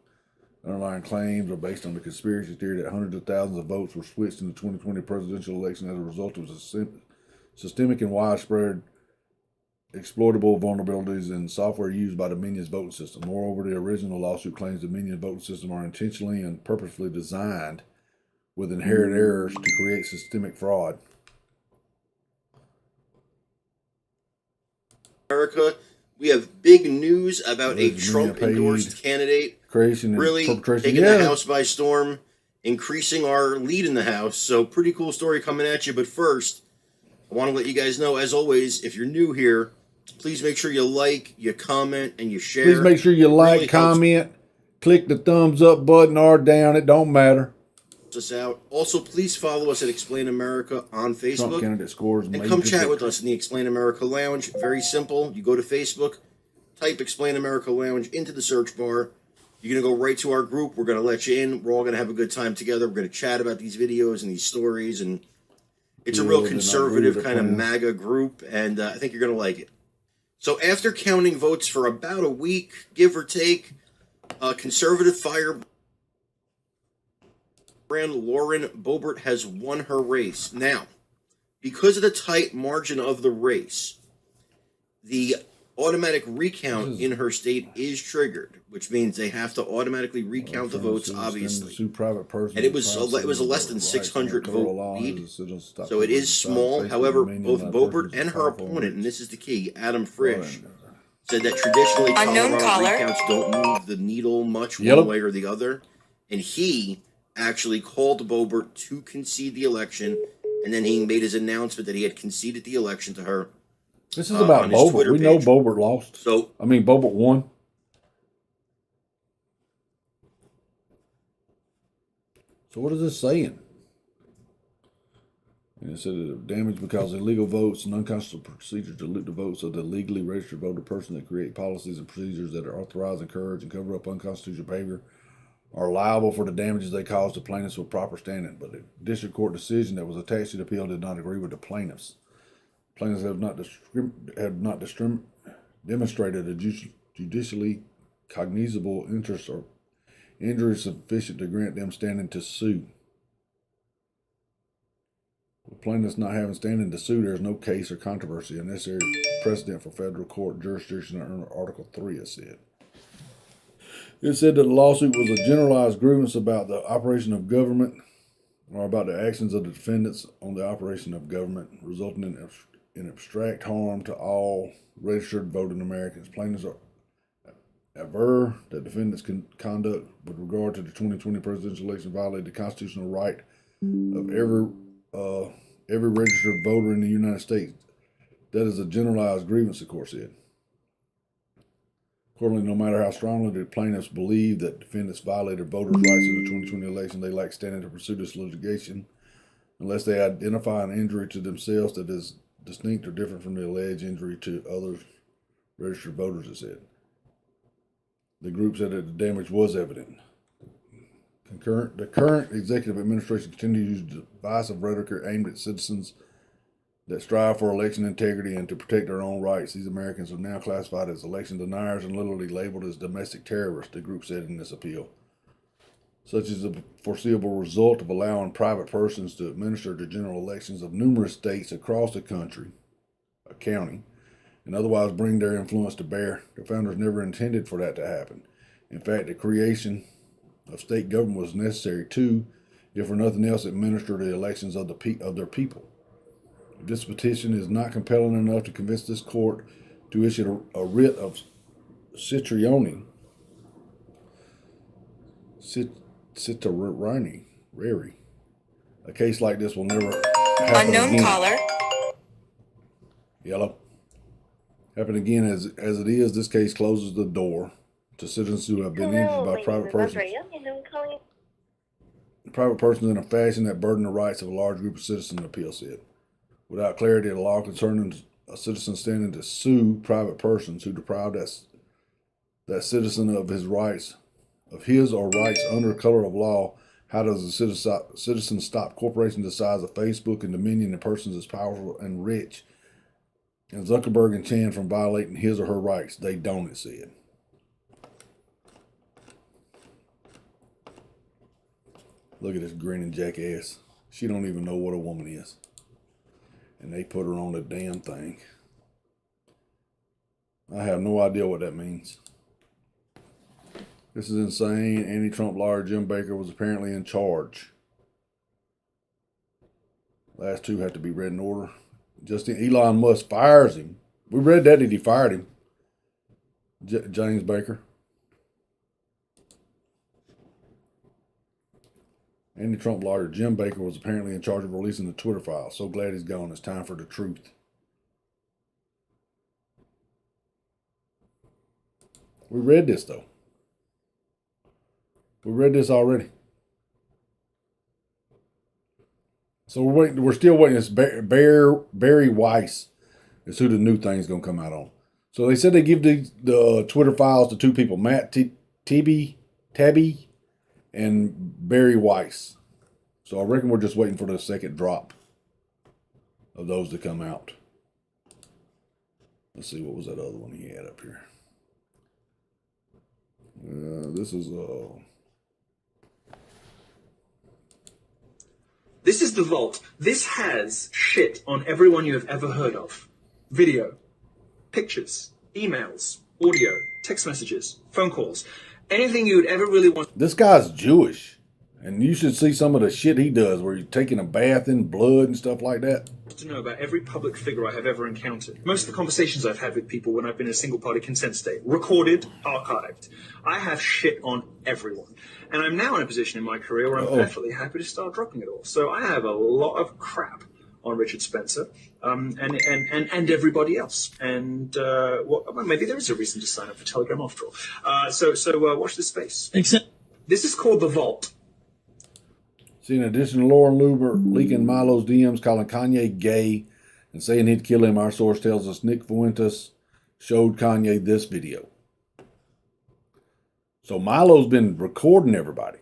Underlying claims are based on the conspiracy theory that hundreds of thousands of votes were switched in the 2020 presidential election as a result of systemic and widespread exploitable vulnerabilities in software used by Dominion's voting system. Moreover, the original lawsuit claims Dominion's voting system are intentionally and purposefully designed with inherent errors to create systemic fraud. America, we have big news about a Trump-endorsed candidate really taking the House by storm, increasing our lead in the House. So pretty cool story coming at you. But first, I want to let you guys know, as always, if you're new here, please make sure you like, you comment, and you share. Please make sure you like, really comment, click the thumbs up button or down. It don't matter. Us out. Also, please follow us at Explain America on Facebook. Trump candidate scores and come chat with us in the Explain America Lounge. Very simple. You go to Facebook, type Explain America Lounge into the search bar. You're going to go right to our group. We're going to let you in. We're all going to have a good time together. We're going to chat about these videos and these stories. And it's a real conservative kind of MAGA group. And I think you're going to like it. So after counting votes for about a week, give or take, conservative firebrand Lauren Boebert has won her race. Now, because of the tight margin of the race, the automatic recount in her state is triggered, which means they have to automatically recount the votes, obviously. And it was a less than 600 vote lead, so it is small. However, both Boebert and her opponent, and this is the key, Adam Frisch, said that traditionally Colorado recounts don't move the needle much one way or the other, and he actually called Boebert to concede the election, and then he made his announcement that he had conceded the election to her. This is about Boebert. We know Boebert lost. Boebert won. So what is this saying? And it said that damage because illegal votes and unconstitutional procedures dilute the votes of the legally registered voter person that create policies and procedures that are authorized, encourage, and cover up unconstitutional behavior are liable for the damages they caused to plaintiffs with proper standing. But the district court decision that was attached to the appeal did not agree with the plaintiffs. Plaintiffs have not demonstrated a judicially cognizable interest or injury sufficient to grant them standing to sue. plaintiffs not having standing to sue, there is no case or controversy, a necessary precedent for federal court jurisdiction under Article 3, it said. It said that the lawsuit was a generalized grievance about the operation of government, or about the actions of the defendants on the operation of government, resulting in abstract harm to all registered voting Americans. Plaintiffs aver that defendants' conduct with regard to the 2020 presidential election violated the constitutional right of every registered voter in the United States. That is a generalized grievance, the court said. Accordingly, no matter how strongly the plaintiffs believe that defendants violated voters' rights in the 2020 election, they lack standing to pursue this litigation unless they identify an injury to themselves that is distinct or different from the alleged injury to other registered voters, it said. The group said that the damage was evident. The current executive administration continues to use divisive rhetoric aimed at citizens that strive for election integrity and to protect their own rights. These Americans are now classified as election deniers and literally labeled as domestic terrorists, the group said in this appeal. Such is the foreseeable result of allowing private persons to administer the general elections of numerous states across the county, and otherwise bring their influence to bear. The founders never intended for that to happen. In fact, the creation of state government was necessary to, if for nothing else, administer the elections of their people. If this petition is not compelling enough to convince this court to issue a writ of certiorari, a case like this will never happen Unknown again. caller. Yellow. Happen again as it is. This case closes the door to citizens who have been injured by private persons. Private persons in a fashion that burden the rights of a large group of citizens, the appeal said. Without clarity of the law concerning a citizen standing to sue private persons who deprive that citizen of his rights, of his or rights under color of law, how does a citizen stop corporations the size of Facebook and Dominion and persons as powerful and rich and Zuckerberg and Chan from violating his or her rights? They don't, it said. Look at this grinning jackass. She don't even know what a woman is. And they put her on the damn thing. I have no idea what that means. This is insane. Anti-Trump lawyer Jim Baker was apparently in charge. Last two have to be read in order. Elon Musk fires him. We read that he fired him. James Baker. Anti-Trump lawyer Jim Baker was apparently in charge of releasing the Twitter file. So glad he's gone. It's time for the truth. We read this, though. We read this already. So we're still waiting. It's Barry Weiss is who the new thing's going to come out on. So they said they give the Twitter files to two people, Matt Tabby and Barry Weiss. So I reckon we're just waiting for the second drop of those to come out. Let's see, what was that other one he had up here? This is This is the vault. This has shit on everyone you have ever heard of. Video, pictures, emails, audio, text messages, phone calls. Anything you would ever really want. This guy's Jewish. And you should see some of the shit he does where he's taking a bath in blood and stuff like that. To know about every public figure I have ever encountered. Most of the conversations I've had with people when I've been in a single-party consent state. Recorded, archived. I have shit on everyone. And I'm now in a position in my career where I'm perfectly happy to start dropping it all. So I have a lot of crap on Richard Spencer and everybody else. And well, maybe there is a reason to sign up for Telegram after all. So watch this space. This is called The Vault. See, in addition to Lauren Luber leaking Milo's DMs, calling Kanye gay, and saying he'd kill him, our source tells us Nick Fuentes showed Kanye this video. So Milo's been recording everybody.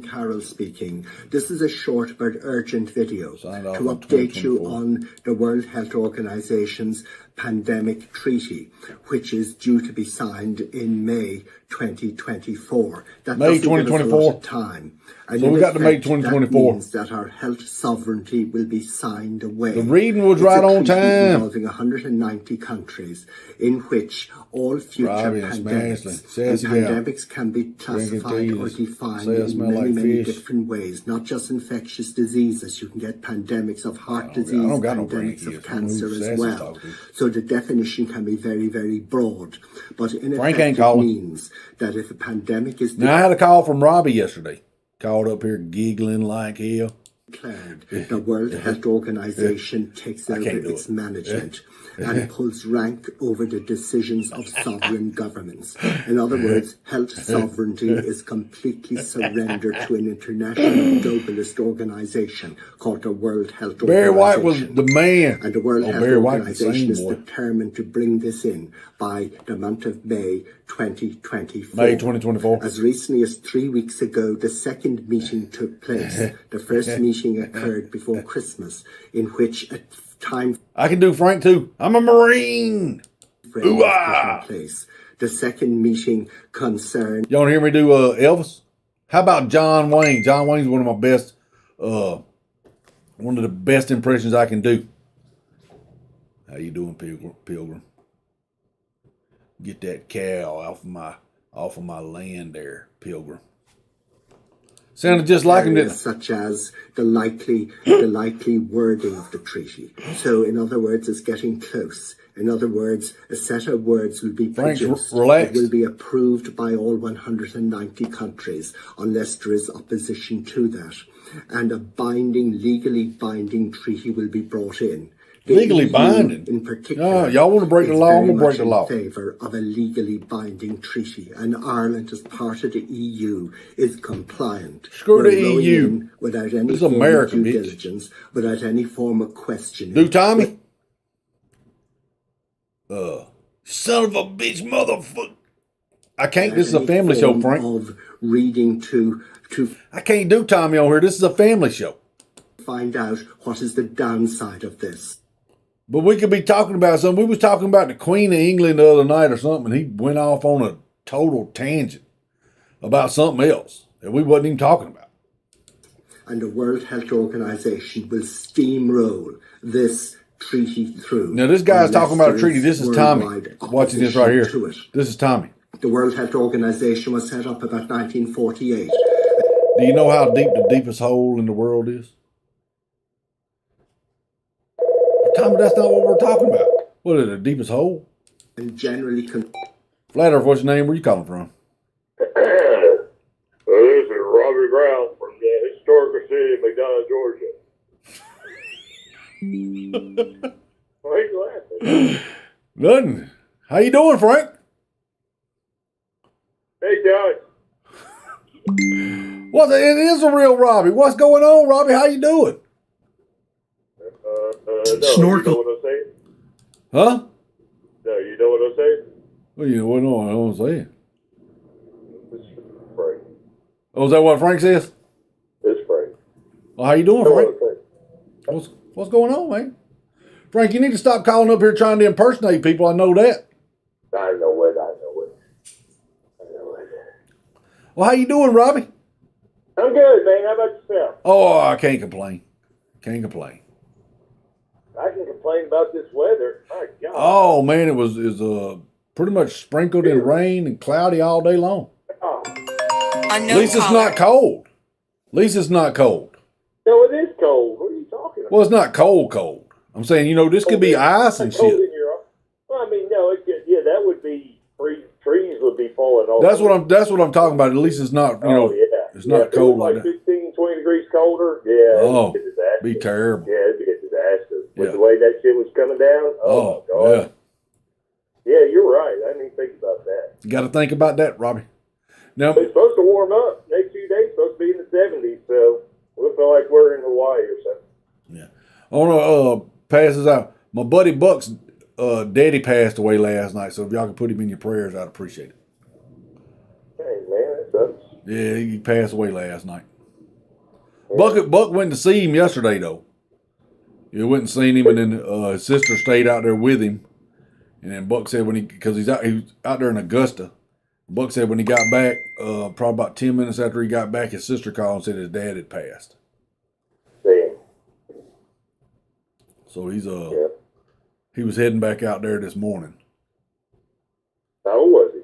Carol speaking. This is a short but urgent video to update you on the World Health Organization's pandemic treaty, which is due to be signed in May 2024. That May doesn't give us a 2024. lot of time. And So in we got to May effect, 2024. That means that our health sovereignty will be signed away. The reading was It's right a on treaty time. involving 190 countries, in which all future Robbie and pandemics, Smashley. Sassy gal. pandemics can be classified or Drinking defined teas. Say I in smell many, like many fish. different ways, not just infectious diseases. You can get pandemics of heart disease, I don't got no pandemics grandkids. of cancer Who as Sassy's well. talking to? So the definition can be very, very broad. But in Frank effect, ain't it calling. means that if a pandemic is Now, I had a call from Robbie yesterday. Called up here giggling like hell. declared, the World Health Organization takes over can't do its it. management and pulls rank over the decisions of sovereign governments. In other words, health sovereignty is completely surrendered to an international globalist organization called the World Health Barry White was Organization. the man. And the World Oh, Health Barry White was the Organization same is boy. determined to bring this in by the month of May 2024. May 2024. As recently as 3 weeks ago, the second meeting took place. The first meeting occurred before Christmas, in which a time I can do Frank too. I'm a Marine. frame was put in place. The second meeting concerned You want to hear me do Elvis? How about John Wayne? John Wayne's one of my best, one of the best impressions I can do. How you doing, Pilgrim? Get that cow off of my land there, Pilgrim. Sounded just like him, didn't it? such as the likely wording of the treaty. So, in other words, it's getting close. In other words, a set of words will be Frank's produced. relaxed. It will be approved by all 190 countries, unless there is opposition to that. And a legally binding treaty will be brought in. The Legally EU binding? in particular. No, y'all want to break the is law, I'm very going to break much the in law. favour of a legally binding treaty, and Ireland, as part of the EU, is compliant. Screw the We're going EU. in without any This is form America, of due bitch. diligence, without any form of questioning. Do Tommy? Son of a bitch, motherfucker. I can't. This is a Any family show, form Frank. Of reading to I can't do Tommy on here. This is a family show. find out what is the downside of this. But we could be talking about something. We was talking about the Queen of England the other night or something, and he went off on a total tangent about something else that we wasn't even talking about. And the World Health Organization will steamroll this treaty through. Now, this guy's unless talking about a there treaty. is This is Tommy. worldwide Watching this right here. opposition to it. This is Tommy. The World Health Organization was set up about 1948. Do you know how deep the deepest hole in the world is? Tommy, that's not what we're talking about. What is the deepest hole? And generally Flat Earth, what's your name? Where you calling from? This is Robbie Brown from the historical city of McDonough, Georgia. Why are you laughing? Nothing. How you doing, Frank? Hey, John. Well, it is a real Robbie. What's going on, Robbie? How you doing? No, Snorkel. You know what I'm saying? Huh? No, you know what I'm saying? Well, you know what I'm saying. This is Frank. Oh, is that what Frank says? It's Frank. Well, how you doing, You know Frank? what I'm saying? What's going on, man? Frank, you need to stop calling up here trying to impersonate people. I know that. I know it. Well, how you doing, Robbie? I'm good, man. How about yourself? Oh, I can't complain. Can't complain. I can complain about this weather. My God. Oh man, it was pretty much sprinkled in rain and cloudy all day long. Oh. At least it's not cold. At least it's not cold. No, it is cold. What are you talking about? Well, it's not cold. I'm saying, this could be ice and Cold shit. in your, well, I mean, no, that would be trees would be falling off. That's what I'm talking about. At least it's not, it's not cold like that. 15, 20 degrees colder. Yeah. Oh, it'd be a disaster. be terrible. Yeah, it'd be a disaster. With Yeah. the way that shit was coming down. Oh, my God. Yeah. Yeah, you're right. I didn't even think about that. You got to think about that, Robbie. Now, It's supposed to warm up. Next few days supposed to be in the 70s, so we'll feel like we're in Hawaii or something. I want to pass this out. My buddy Buck's daddy passed away last night, so if y'all could put him in your prayers, I'd appreciate it. Hey, man, that sucks. Yeah, he passed away last night. Buck went to see him yesterday, though. He went and seen him, and then his sister stayed out there with him. And then Buck said because he was out there in Augusta. Buck said when he got back, probably about 10 minutes after he got back, his sister called and said his dad had passed. Damn. So he was heading back out there this morning. How old was he?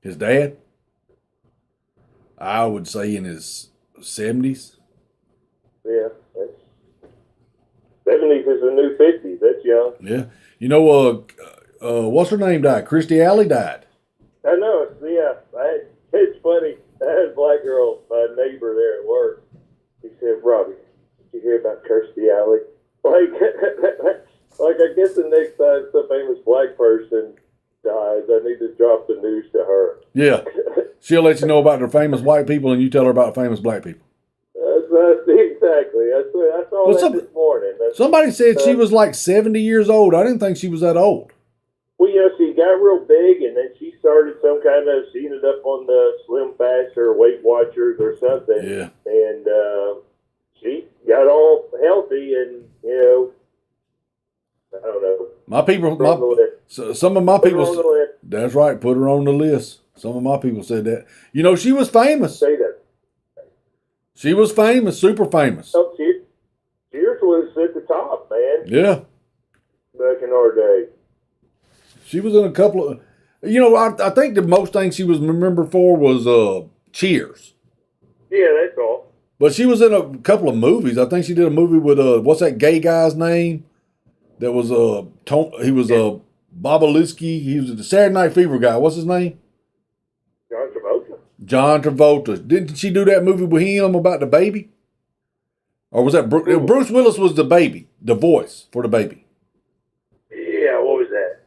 His dad? I would say in his 70s. Yeah, 70s is the new 50s. That's young. Yeah. You know, what's her name died? Christy Alley died. I know. Yeah, it's funny. I had a black girl, my neighbor there at work. He said, "Robbie, did you hear about Kirstie Alley?" Like I guess the next time some famous black person dies, I need to drop the news to her. Yeah, she'll let you know about the famous white people, and you tell her about famous black people. Exactly. I saw that this morning. Somebody said she was like 70 years old. I didn't think she was that old. Well, she got real big, and then she started she ended up on the Slim Fast or Weight Watchers or something. Yeah. And she got all healthy, and, I don't know. Some of my people, that's right, put her on the list. Some of my people said that. She was famous. Say that. She was famous, super famous. Oh, Cheers was at the top, man. Yeah. Back in our day. She was in a couple of, I think the most thing she was remembered for was Cheers. Yeah, that's all. But she was in a couple of movies. I think she did a movie with what's that gay guy's name? That was he was Bobolinsky. He was the Saturday Night Fever guy. What's his name? John Travolta. John Travolta. Didn't she do that movie with him about the baby? Or was that Bruce Willis was the baby, the voice for the baby? Yeah, what was that?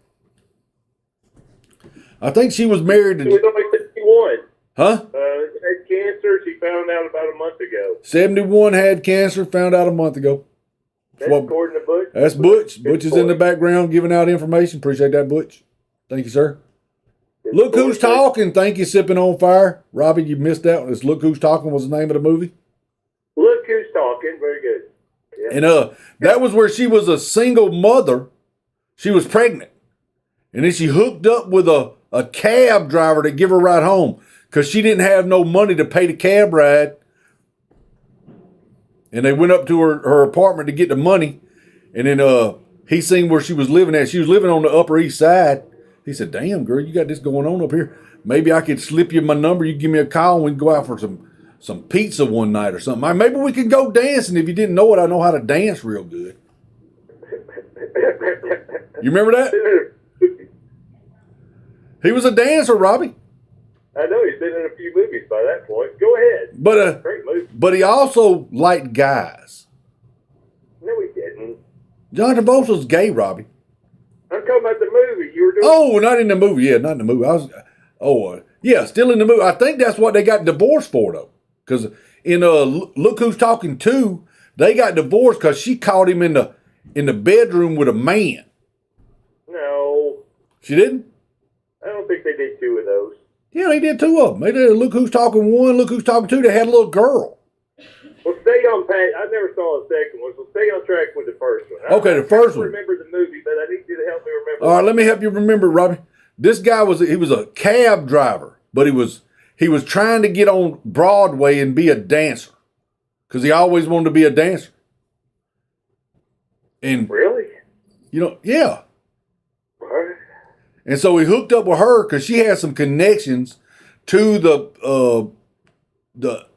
I think she was married to. She was only 61. Huh? Had cancer. She found out about a month ago. 71, had cancer, found out a month ago. That's according to Butch. That's Butch. Butch is in the background giving out information. Appreciate that, Butch. Thank you, sir. Look Who's Talking. Thank you, Sipping on Fire. Robbie, you missed out. It's Look Who's Talking was the name of the movie. Look Who's Talking. Very good. Yeah. And that was where she was a single mother. She was pregnant. And then she hooked up with a cab driver to give her a ride home because she didn't have no money to pay the cab ride. And they went up to her apartment to get the money. And then he seen where she was living at. She was living on the Upper East Side. He said, "Damn, girl, you got this going on up here. Maybe I could slip you my number. You give me a call and we can go out for some pizza one night or something. Maybe we could go dancing. If you didn't know it, I know how to dance real good." You remember that? He was a dancer, Robbie. I know he's been in a few movies by that point. Go ahead. But great movie. But he also liked guys. No, he didn't. John Travolta's gay, Robbie. I'm talking about the movie you were doing. Oh, not in the movie. Yeah, not in the movie. Yeah, still in the movie. I think that's what they got divorced for, though. Because in Look Who's Talking 2, they got divorced because she caught him in the bedroom with a man. No. She didn't? I don't think they did two of those. Yeah, they did two of them. They did Look Who's Talking 1, Look Who's Talking 2. They had a little girl. Well, stay on path. I never saw the second one, so stay on track with the first one. Okay, the first one. I remember the movie, but I need you to help me remember. All right, let me help you remember, Robbie. This guy was a cab driver, but he was trying to get on Broadway and be a dancer because he always wanted to be a dancer. And really, yeah. What? And so he hooked up with her because she had some connections to the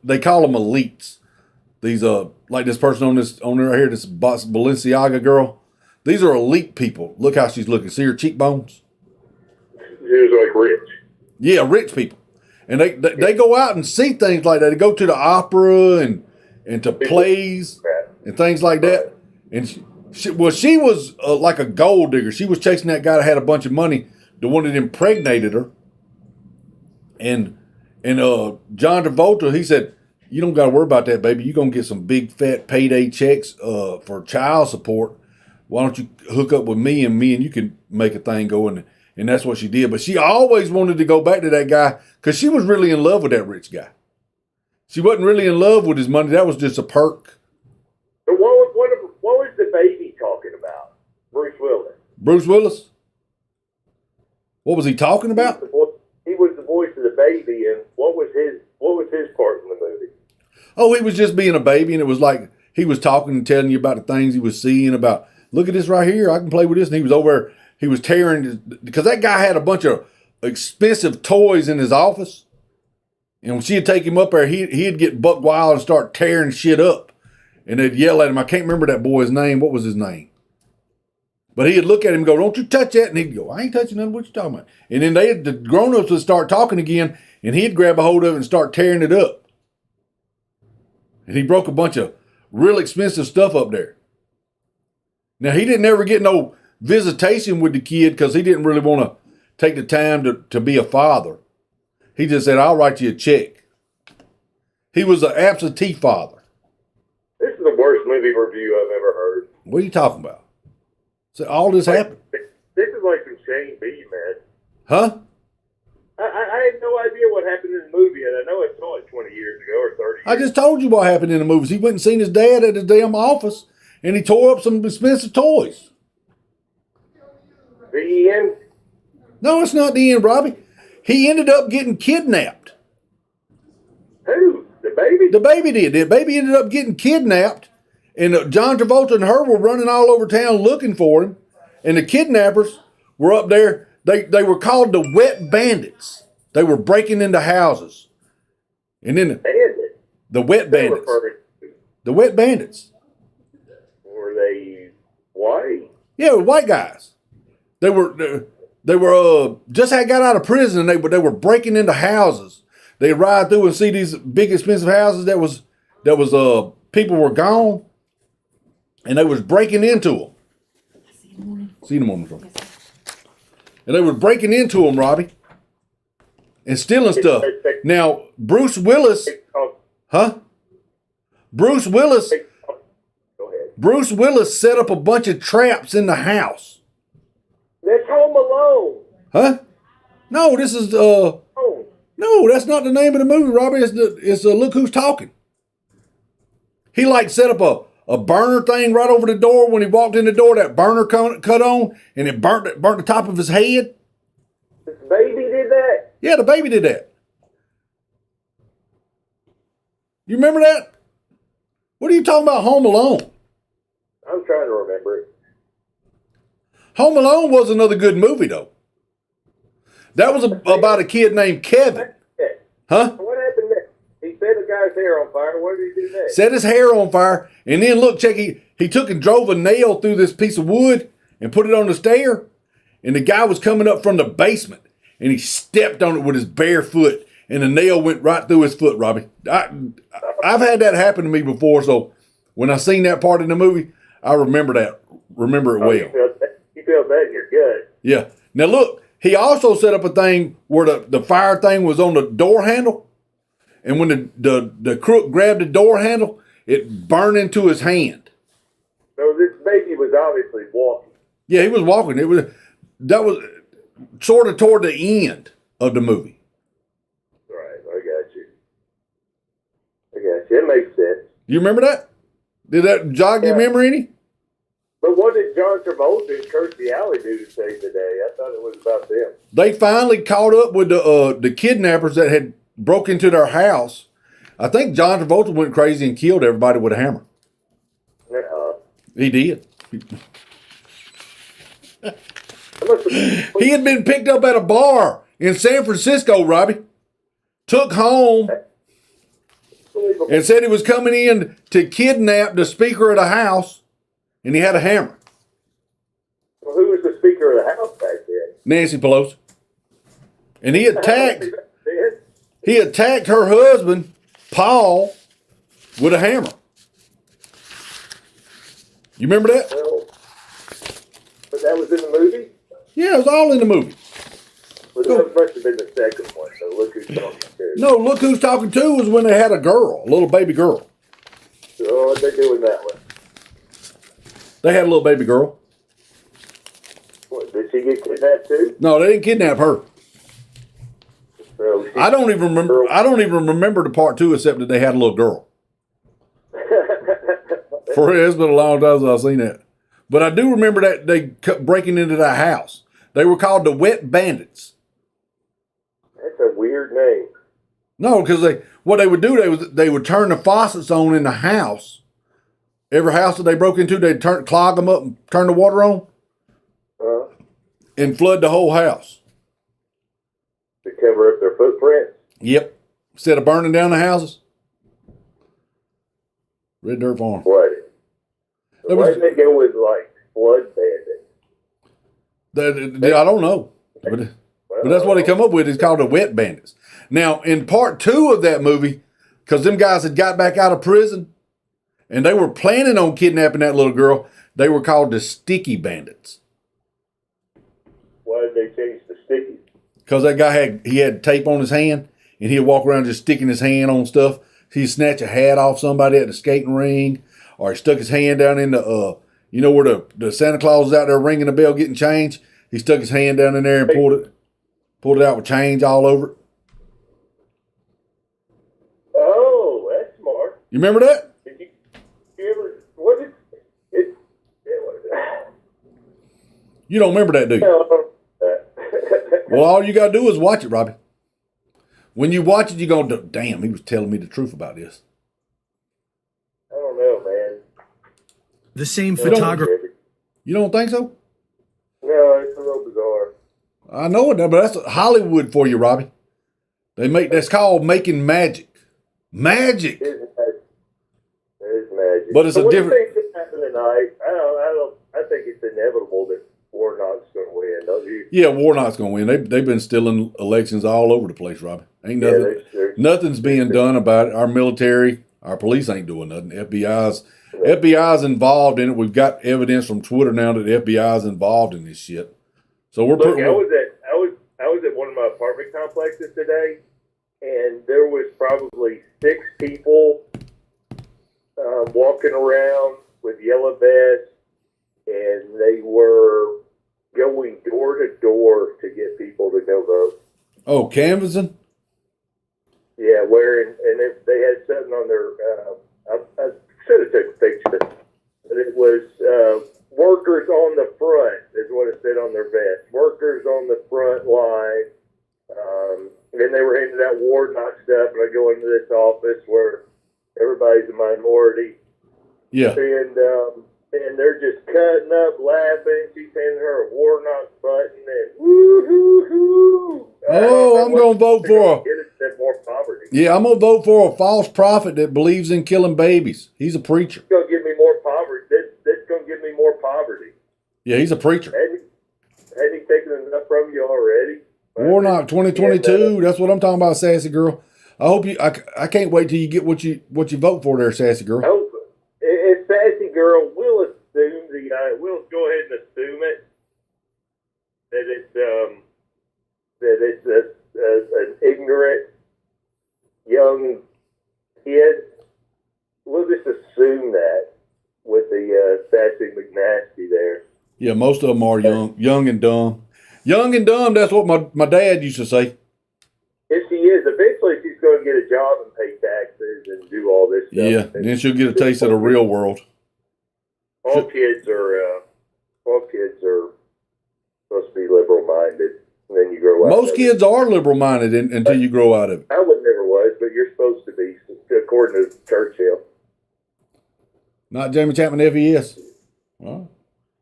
they call them elites. These like this person on right here, this Balenciaga girl. These are elite people. Look how she's looking. See her cheekbones? She's like rich. Yeah, rich people. And they go out and see things like that. They go to the opera and to plays and things like that. And she was like a gold digger. She was chasing that guy that had a bunch of money, the one that impregnated her. And John Travolta, he said, "You don't got to worry about that, baby. You're going to get some big fat payday checks for child support. Why don't you hook up with me and you can make a thing go." And that's what she did. But she always wanted to go back to that guy because she was really in love with that rich guy. She wasn't really in love with his money. That was just a perk. But what was the baby talking about? Bruce Willis. Bruce Willis? What was he talking about? He was the voice of the baby, and what was his part in the movie? Oh, he was just being a baby, and it was like he was talking and telling you about the things he was seeing about, look at this right here, I can play with this. And he was over there, he was tearing, because that guy had a bunch of expensive toys in his office. And when she'd take him up there, he'd get buck wild and start tearing shit up. And they'd yell at him. I can't remember that boy's name. What was his name? But he'd look at him and go, don't you touch that. And he'd go, I ain't touching nothing. What you talking about? And then the grown-ups would start talking again, and he'd grab a hold of it and start tearing it up. And he broke a bunch of real expensive stuff up there. Now, he didn't ever get no visitation with the kid because he didn't really want to take the time to be a father. He just said, I'll write you a check. He was an absentee father. This is the worst movie review I've ever heard. What are you talking about? So all this happened? This is like some Shane B, man. Huh? I had no idea what happened in the movie, and I know I saw it 20 years ago or 30 years I just told you what happened in the movies. He went and seen his dad at his damn office, and he tore up some expensive toys. The end? No, it's not the end, Robbie. He ended up getting kidnapped. Who? The baby? The baby did. The baby ended up getting kidnapped, and John Travolta and her were running all over town looking for him, and the kidnappers were up there. They were called the Wet Bandits. They were breaking into houses. And then the Wet Bandits. The Wet Bandits. Were they white? Yeah, white guys. They were just had got out of prison, and they were breaking into houses. They ride through and see these big expensive houses that was people were gone, and they was breaking into them. See you in the morning. And they were breaking into them, Robbie, and stealing stuff. Now, Bruce Willis, Bruce Willis set up a bunch of traps in the house. That's Home Alone. Huh? No, this is no, that's not the name of the movie, Robbie. It's Look Who's Talking. He like set up a burner thing right over the door when he walked in the door. That burner cut on, and it burnt the top of his head. The baby did that? Yeah, the baby did that. You remember that? What are you talking about, Home Alone? I'm trying to remember it. Home Alone was another good movie, though. That was about a kid named Kevin. Huh? What happened next? He set a guy's hair on fire. What did he do next? Set his hair on fire, and then look, check, he took and drove a nail through this piece of wood and put it on the stair, and the guy was coming up from the basement, and he stepped on it with his bare foot, and the nail went right through his foot, Robbie. I've had that happen to me before, so when I seen that part in the movie, I remember it well. You felt that in your gut. Yeah. Now look, he also set up a thing where the fire thing was on the door handle, and when the crook grabbed the door handle, it burned into his hand. So this baby was obviously walking. Yeah, he was walking. That was sort of toward the end of the movie. Right, I got you. It makes sense. You remember that? Did that jog your memory any? But what did John Travolta and Kirstie Alley do to save the day? I thought it was about them. They finally caught up with the kidnappers that had broke into their house. I think John Travolta went crazy and killed everybody with a hammer. He did. He had been picked up at a bar in San Francisco, Robbie. Took home and said he was coming in to kidnap the Speaker of the House, and he had a hammer. Well, who was the Speaker of the House back then? Nancy Pelosi. And he attacked her husband, Paul, with a hammer. You remember that? Well, but that was in the movie? Yeah, it was all in the movie. Well, that must have been the second one, so Look Who's Talking to. No, Look Who's Talking To was when they had a girl, a little baby girl. So what they doing that one? They had a little baby girl. What, did she get kidnapped too? No, they didn't kidnap her. So I don't even remember the part two except that they had a little girl. For it's been a long time since I've seen that. But I do remember that they kept breaking into that house. They were called the Wet Bandits. That's a weird name. No, because what they would do, they would turn the faucets on in the house. Every house that they broke into, they'd clog them up and turn the water on and flood the whole house. To cover up their footprints? Yep. Instead of burning down the houses. Red Dirt Farm. What? Why didn't they go with, like, Blood Bandits? I don't know. But that's what they come up with. It's called the Wet Bandits. Now, in part 2 of that movie, because them guys had got back out of prison, and they were planning on kidnapping that little girl, they were called the Sticky Bandits. Why did they change the Sticky? Because that guy had tape on his hand, and he'd walk around just sticking his hand on stuff. He'd snatch a hat off somebody at the skating ring, or he stuck his hand down in the, where the Santa Claus is out there ringing the bell getting change. He stuck his hand down in there and pulled it out with change all over it. Oh, that's smart. You remember that? Did you ever, what is it? You don't remember that, do you? No. Well, all you got to do is watch it, Robbie. When you watch it, you're going to, damn, he was telling me the truth about this. I don't know, man. The same photographer. You don't think so? No, it's a little bizarre. I know it now, but that's Hollywood for you, Robbie. That's called making magic. Magic. It is magic. But it's a different. What do you think could happen tonight? I think it's inevitable that Warnock's going to win, don't you? Yeah, Warnock's going to win. They've been stealing elections all over the place, Robbie. Ain't nothing. Nothing's being done about it. Our military, our police ain't doing nothing. FBI's involved in it. We've got evidence from Twitter now that the FBI's involved in this shit. So I was at one of my apartment complexes today, and there was probably 6 people walking around with yellow vests, and they were going door to door to get people to go vote. Oh, canvassing? Yeah, and they had something on their, I should have took a picture, but it was workers on the front, is what it said on their vest. Workers on the front line. And they were handing out Warnock stuff, and I go into this office where everybody's a minority. Yeah. And they're just cutting up, laughing. She's handing her a Warnock button, and woo-hoo-hoo. Oh, I'm going to vote for more poverty. Yeah, I'm going to vote for a false prophet that believes in killing babies. He's a preacher. It's going to give me more poverty. That's going to give me more poverty. Yeah, he's a preacher. Hadn't he taken enough from you already? Warnock 2022. That's what I'm talking about, sassy girl. I hope you. I can't wait till you get what you vote for there, sassy girl. Oh, it's sassy girl. We'll assume we'll go ahead and assume it that it's an ignorant young kid. We'll just assume that with the sassy McNasty there. Yeah, most of them are young and dumb. Young and dumb, that's what my dad used to say. If she is, eventually she's going to get a job and pay taxes and do all this stuff. Yeah, and then she'll get a taste of the real world. All kids are supposed to be liberal-minded, and then you grow up. Most kids are liberal-minded until you grow out of it. I would never was, but you're supposed to be, according to Churchill. Not Jamie Chapman FES. Well,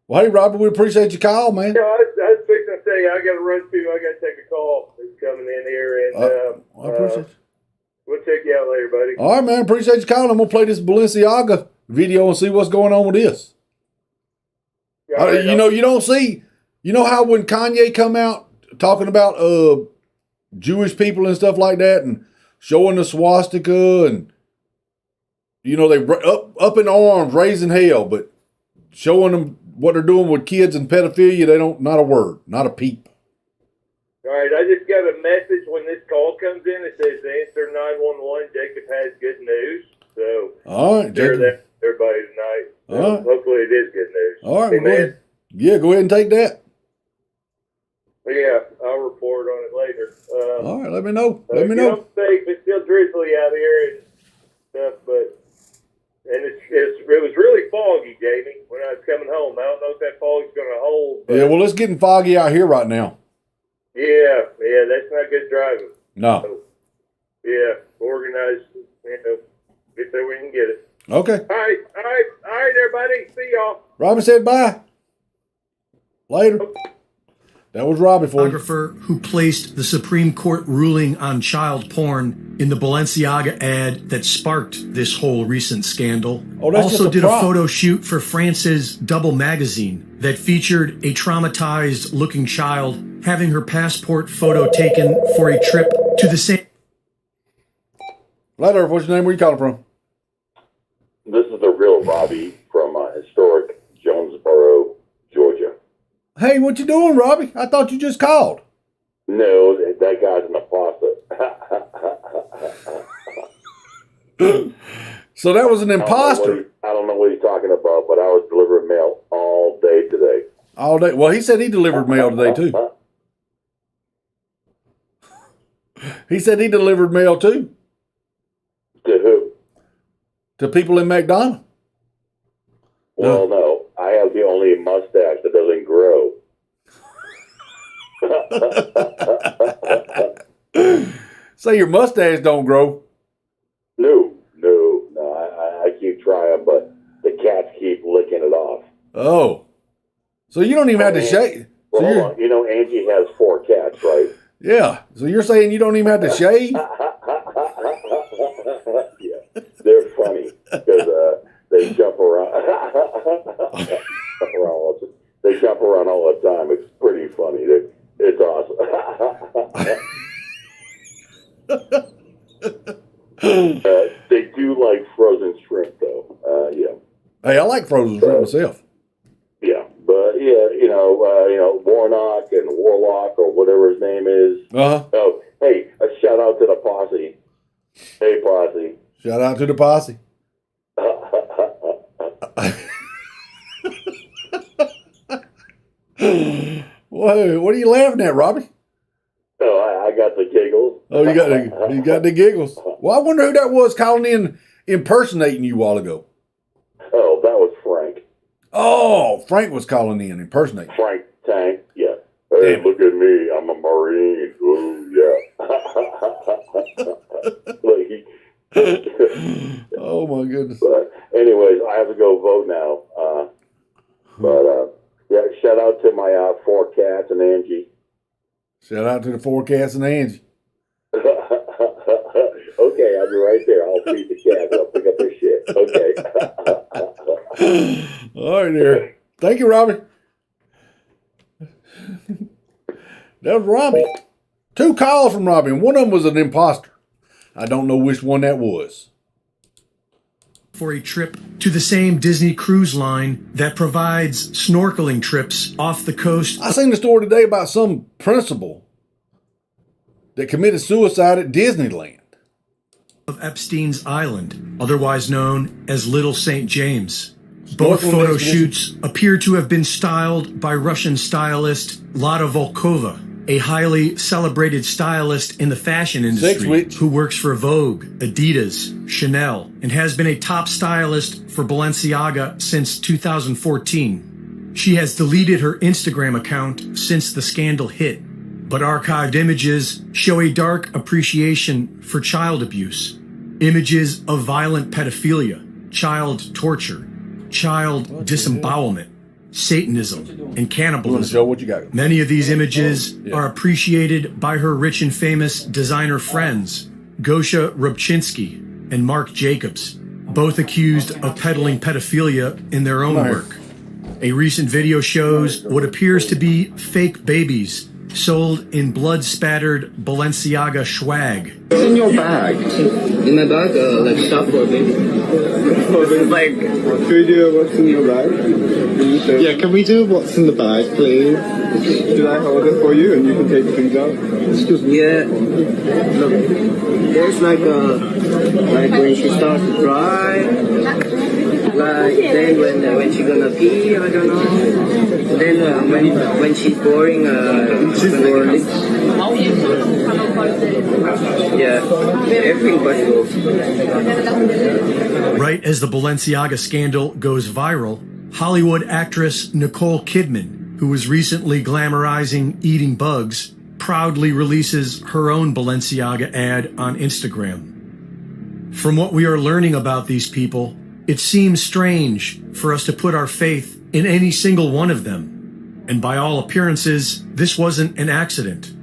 hey, Robert, we appreciate your call, man. Yeah, I was fixing to say, I got to run too. I got to take a call. It's coming in here, and I appreciate you. We'll check you out later, buddy. All right, man. Appreciate you calling. I'm going to play this Balenciaga video and see what's going on with this. Yeah, right, you don't see, how when Kanye come out talking about Jewish people and stuff like that and showing the swastika and, they up in arms, raising hell, but showing them what they're doing with kids and pedophilia, they don't, not a word, not a peep. All right, I just got a message when this call comes in. It says, answer 911, Jacob has good news. So, all right, share that with everybody tonight. So all right. Hopefully it is good news. All right, hey, man. Go ahead and take that. Yeah, I'll report on it later. All right, let me know. Let me know. I'm safe. It's still drizzly out here and stuff, but And it was really foggy, Jamie, when I was coming home. I don't know if that fog's going to hold. Yeah, well, it's getting foggy out here right now. Yeah, that's not good driving. No. So, yeah, organized, get there we can get it. Okay. All right, everybody. See y'all. Robbie said bye. Later. That was Robbie for you. Photographer who placed the Supreme Court ruling on child porn in the Balenciaga ad that sparked this whole recent scandal. Also did a photo shoot for France's Double magazine that featured a traumatized looking child having her passport photo taken for a trip to the same. Later, what's your name? Where you calling from? This is the real Robbie from historic Jonesboro, Georgia. Hey, what you doing, Robbie? I thought you just called. No, that guy's an apostate. So that was an imposter. I don't know what he's talking about, but I was delivering mail all day today. All day. Well, he said he delivered mail today, too. He said he delivered mail, too. To who? To people in McDonough. Well, no. I have the only mustache that doesn't grow. Say your mustache don't grow. No. I keep trying, but the cats keep licking it off. Oh. So you don't even have to shave. Well, So hold on. You know, Angie has 4 cats, right? yeah. So you're saying you don't even have to shave? Yeah. They're funny because they jump around. They jump around all the time. It's pretty funny. It's awesome. They do like frozen shrimp, though. Yeah. Hey, I like frozen shrimp myself. Yeah, but Warnock and Warlock or whatever his name is. Oh, hey, a shout out to the posse. Hey, posse. Shout out to the posse. What are you laughing at, Robbie? Oh, I got the giggles. Oh, you got the giggles. Well, I wonder who that was calling in impersonating you a while ago. Oh, that was Frank. Oh, Frank was calling in impersonating. Frank Tank, yeah. Hey, look at me. I'm a Marine. Ooh, yeah. Oh, my goodness. But anyways, I have to go vote now. Yeah, shout out to my 4 cats and Angie. Shout out to the 4 cats and Angie. Okay, I'll be right there. I'll feed the cats. I'll pick up their shit. Okay. All right, there. Thank you, Robbie. That was Robbie. 2 calls from Robbie, and one of them was an imposter. I don't know which one that was. For a trip to the same Disney cruise line that provides snorkeling trips off the coast. I seen the story today about some principal that committed suicide at Disneyland. Of Epstein's Island, otherwise known as Little St. James. Both photo shoots appear to have been styled by Russian stylist Lada Volkova, a highly celebrated stylist in the fashion industry who works for Vogue, Adidas, Chanel, and has been a top stylist for Balenciaga since 2014. She has deleted her Instagram account since the scandal hit, but archived images show a dark appreciation for child abuse, images of violent pedophilia, child torture, child disembowelment, Satanism, and cannibalism. What you got? Many of these images are appreciated by her rich and famous designer friends, Gosha Rubchinsky and Marc Jacobs, both accused of peddling pedophilia in their own work. A recent video shows what appears to be fake babies sold in blood-spattered Balenciaga swag. What's in your bag? In my bag, like stuff for a baby. Like, can we do what's in your bag? Yeah, can we do what's in the bag, please? Should I hold it for you and you can take things out? Excuse me. Yeah. Look, there's like when she starts to cry, like then when she's gonna pee, I don't know. Then when she's boring, she's boring. Yeah, everything but Right as the Balenciaga scandal goes viral, Hollywood actress Nicole Kidman, who was recently glamorizing eating bugs, proudly releases her own Balenciaga ad on Instagram. From what we are learning about these people, it seems strange for us to put our faith in any single one of them. And by all appearances, this wasn't an accident.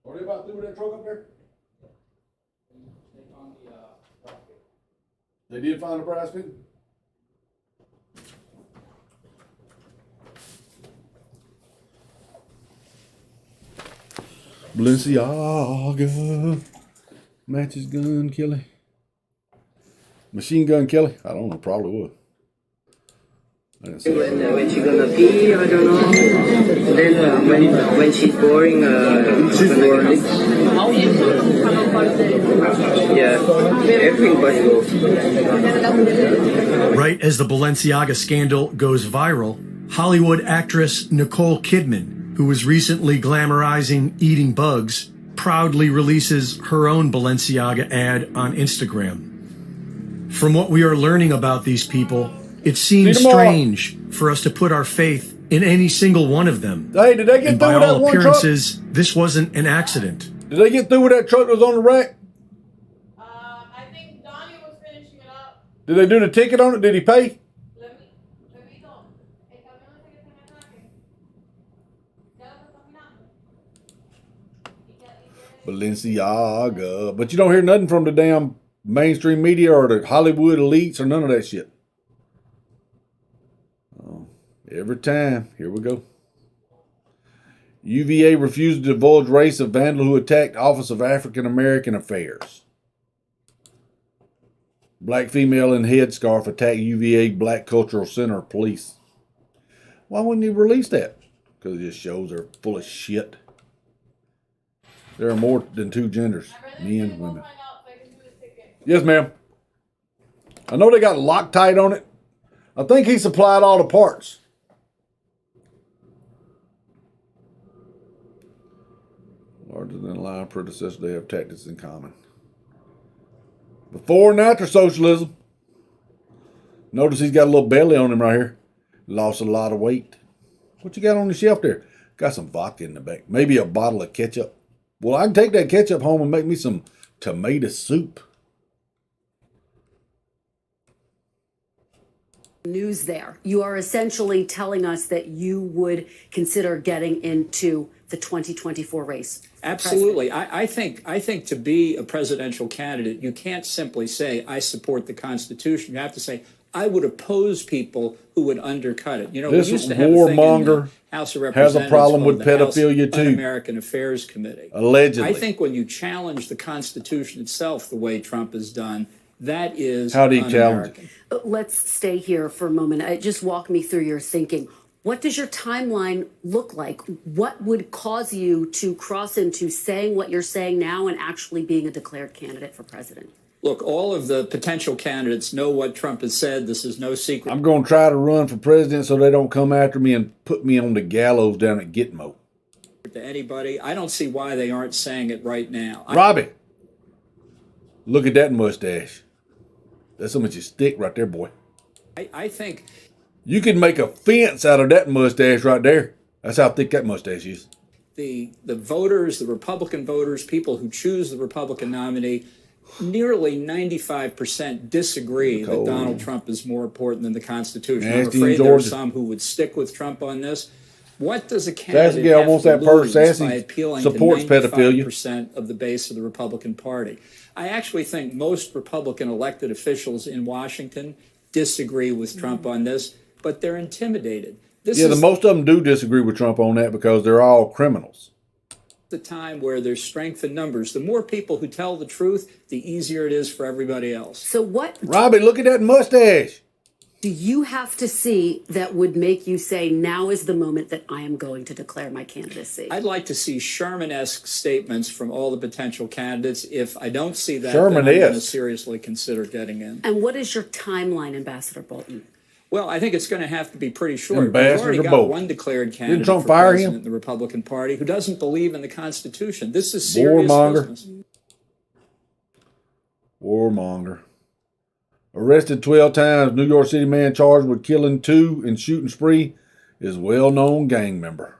Are they about through with that truck up there? They did find the brass fitting? Balenciaga. Matches gun Kelly. Machine gun Kelly? I don't know, probably would. When she's gonna pee, I don't know. Then when she's boring, she's boring. Yeah, everything possible. Right as the Balenciaga scandal goes viral, Hollywood actress Nicole Kidman, who was recently glamorizing eating bugs, proudly releases her own Balenciaga ad on Instagram. From what we are learning about these people, it seems strange for us to put our faith in any single one of them. Hey, did they get through with that one truck? By all appearances, this wasn't an accident. Did they get through with that truck that was on the rack? I think Donnie was finishing it up. Did they do the ticket on it? Did he pay? Balenciaga. But you don't hear nothing from the damn mainstream media or the Hollywood elites or none of that shit. Oh, every time. Here we go. UVA refused to divulge race of vandal who attacked Office of African American Affairs. Black female in headscarf attacked UVA Black Cultural Center police. Why wouldn't you release that? Because it just shows they're full of shit. There are more than two genders, men and women. Yes, ma'am. I know they got Loctite on it. I think he supplied all the parts. Larger than life predecessors, they have tactics in common. Before and after socialism. Notice he's got a little belly on him right here. Lost a lot of weight. What you got on the shelf there? Got some vodka in the back. Maybe a bottle of ketchup. Well, I can take that ketchup home and make me some tomato soup. News there. You are essentially telling us that you would consider getting into the 2024 race. Absolutely. I think to be a presidential candidate, you can't simply say, I support the Constitution. You have to say, I would oppose people who would undercut it. You know, this we used to have warmonger House of Representatives has a problem with pedophilia House too. Un-American Affairs Committee. Allegedly. I think when you challenge the Constitution itself the way Trump has done, that is How do you challenge it? Let's stay here for a moment. Just walk me through your thinking. What does your timeline look like? What would cause you to cross into saying what you're saying now and actually being a declared candidate for president? Look, all of the potential candidates know what Trump has said. This is no secret. I'm going to try to run for president so they don't come after me and put me on the gallows down at Gitmo. To anybody, I don't see why they aren't saying it right now. Robbie, look at that mustache. That's so much you stick right there, boy. I think you could make a fence out of that mustache right there. That's how thick that mustache is. The voters, the Republican voters, people who choose the Republican nominee, nearly 95% disagree that Donald Trump is more important than the Constitution. I'm afraid there are some who would stick with Trump on this. What does a candidate have to lose by appealing to 95% of the base of the Republican Party? I actually think most Republican elected officials in Washington disagree with Trump on this, but they're intimidated. Most of them do disagree with Trump on that because they're all criminals. the time where there's strength in numbers. The more people who tell the truth, the easier it is for everybody else. So what, Robbie, look at that mustache. do you have to see that would make you say, now is the moment that I am going to declare my candidacy? I'd like to see Sherman-esque statements from all the potential candidates. If I don't see that, then Sherman-esque. I'm going to seriously consider getting in. And what is your timeline, Ambassador Bolton? Well, I think it's going to have to be pretty short. Ambassador We've already got Bolton. one declared Didn't candidate Trump for fire president him? in the Republican Party who doesn't believe in the Constitution. This is serious Warmonger. business. Warmonger. Arrested 12 times, New York City man charged with killing 2 and shooting spree is well-known gang member.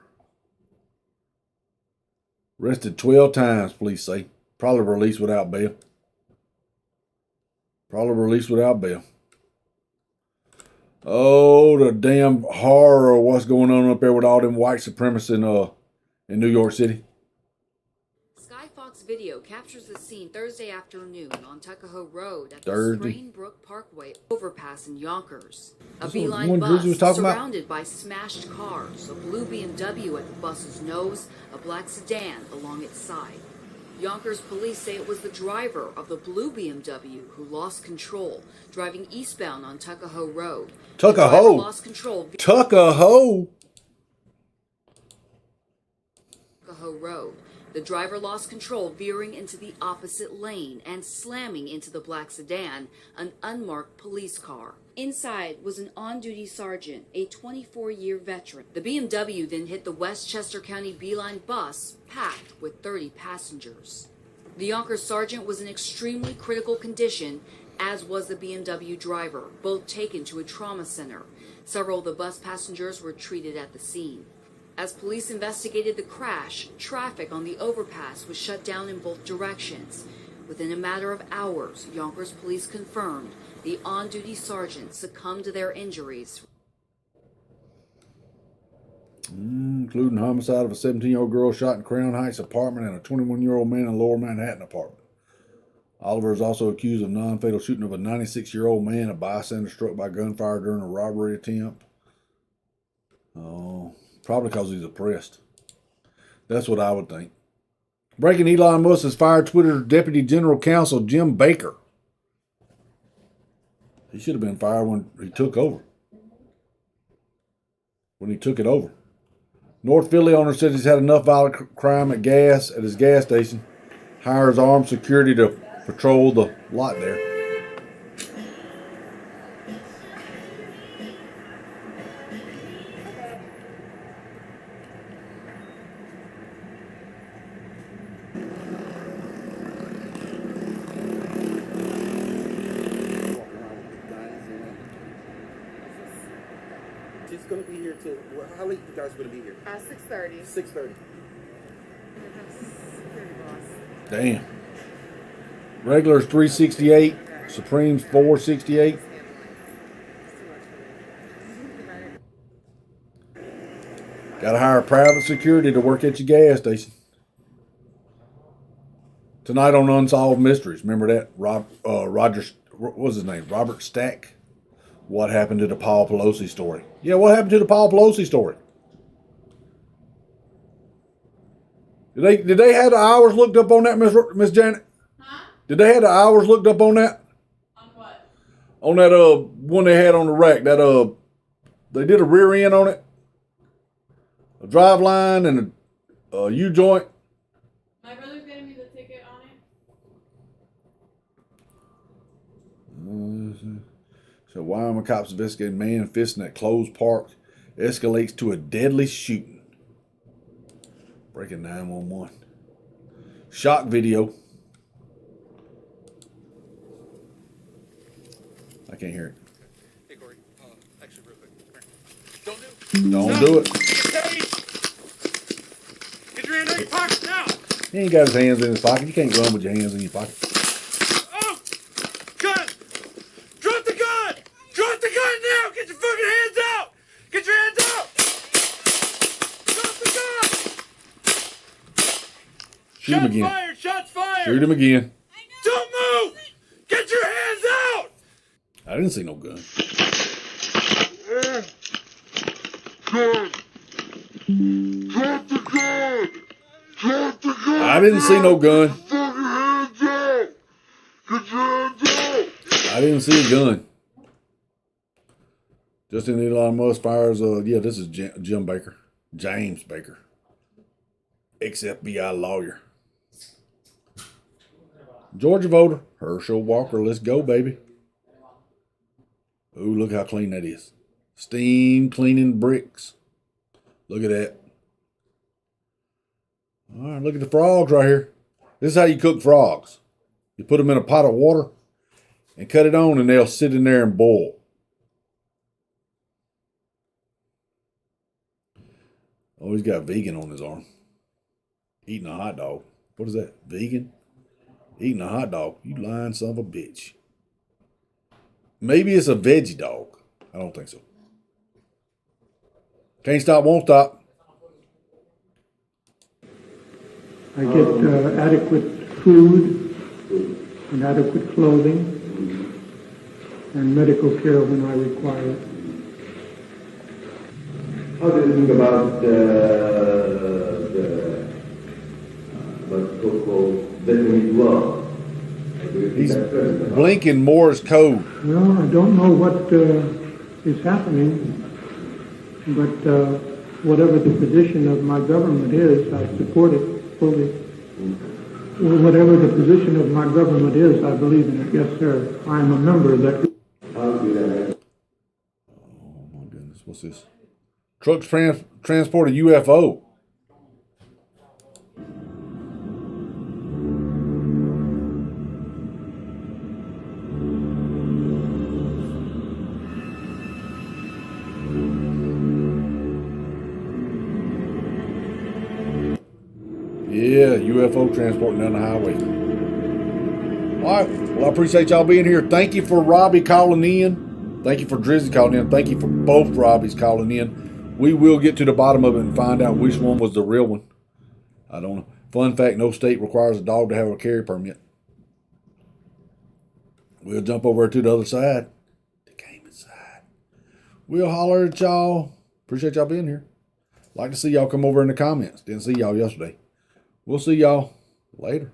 Arrested 12 times, police say. Probably released without bail. Probably released without bail. Oh, the damn horror of what's going on up there with all them white supremacists in New York City. Fox video captures the scene Thursday afternoon on Tuckahoe Road at Thursday. the Sprainbrook Parkway overpass in Yonkers. A That's the beeline one Drizzy bus was talking about? surrounded by smashed cars, a blue BMW at the bus's nose, a black sedan along its side. Yonkers police say it was the driver of the blue BMW who lost control, driving eastbound on Tuckahoe Road. The driver Tuckahoe. lost control. Tuckahoe. Tuckahoe Road. The driver lost control, veering into the opposite lane and slamming into the black sedan, an unmarked police car. Inside was an on-duty sergeant, a 24-year veteran. The BMW then hit the Westchester County Beeline bus, packed with 30 passengers. The Yonkers sergeant was in extremely critical condition, as was the BMW driver, both taken to a trauma center. Several of the bus passengers were treated at the scene. As police investigated the crash, traffic on the overpass was shut down in both directions. Within a matter of hours, Yonkers police confirmed the on-duty sergeant succumbed to their injuries. Including homicide of a 17-year-old girl shot in Crown Heights apartment and a 21-year-old man in Lower Manhattan apartment. Oliver is also accused of non-fatal shooting of a 96-year-old man, a bystander struck by gunfire during a robbery attempt. Oh, probably because he's oppressed. That's what I would think. Breaking: Elon Musk has fired Twitter's Deputy General Counsel Jim Baker. He should have been fired when he took over. When he took it over. North Philly owner says he's had enough violent crime at his gas station. Hires armed security to patrol the lot there. She's going to be here till, how late you guys going to be here? 6:30. 6:30. Damn. Regular's $368. Supreme's $468. Gotta hire private security to work at your gas station. Tonight on Unsolved Mysteries. Remember that? Roger, what was his name? Robert Stack. What happened to the Paul Pelosi story? Yeah, what happened to the Paul Pelosi story? Did they have the hours looked up on that, Miss Janet? Huh? Did they have the hours looked up on that? On what? On that one they had on the rack. That they did a rear end on it, a drive line, and a U joint. My brother's getting me the ticket on it. So Wyoming cops investigating man fisting at closed park escalates to a deadly shooting. Breaking 911. Shock video. I can't hear it. Hey, Corey. Actually, real quick. Come here. Don't do it. Get your hand in your pocket now. He ain't got his hands in his pocket. You can't run with your hands in your pocket. Oh! Gun! Drop the gun! Drop the gun now! Get your fucking hands out! Get your hands out! Drop the gun! Shoot him again. Shots fired! Shots fired! Shoot him again. Don't move! Get your hands out! I didn't see no gun. Gun! Drop the gun! I didn't see no gun. I didn't see a gun. Just in Elon Musk fires. Yeah, this is Jim Baker. James Baker. Ex-FBI lawyer. Georgia voter. Herschel Walker. Let's go, baby. Ooh, look how clean that is. Steam cleaning bricks. Look at that. All right, look at the frogs right here. This is how you cook frogs. You put them in a pot of water and cut it on, and they'll sit in there and boil. Oh, he's got vegan on his arm. Eating a hot dog. What is that? Vegan? Eating a hot dog. You lying son of a bitch. Maybe it's a veggie dog. I don't think so. Can't stop, won't stop. I get adequate food and adequate clothing and medical care when I require it. How do you think about what's so-called Vietnamese law? He's blinking Morse code. Well, I don't know what is happening, but whatever the position of my government is, I support it fully. Whatever the position of my government is, I believe in it. Yes, sir. I am a member of that. Oh, my goodness. What's this? Trucks transport a UFO. Yeah, UFO transporting down the highway. All right. Well, I appreciate y'all being here. Thank you for Robbie calling in. Thank you for Drizzy calling in. Thank you for both Robbies calling in. We will get to the bottom of it and find out which one was the real one. I don't know. Fun fact, no state requires a dog to have a carry permit. We'll jump over to the other side. The gaming side. We'll holler at y'all. Appreciate y'all being here. Like to see y'all come over in the comments. Didn't see y'all yesterday. We'll see y'all later.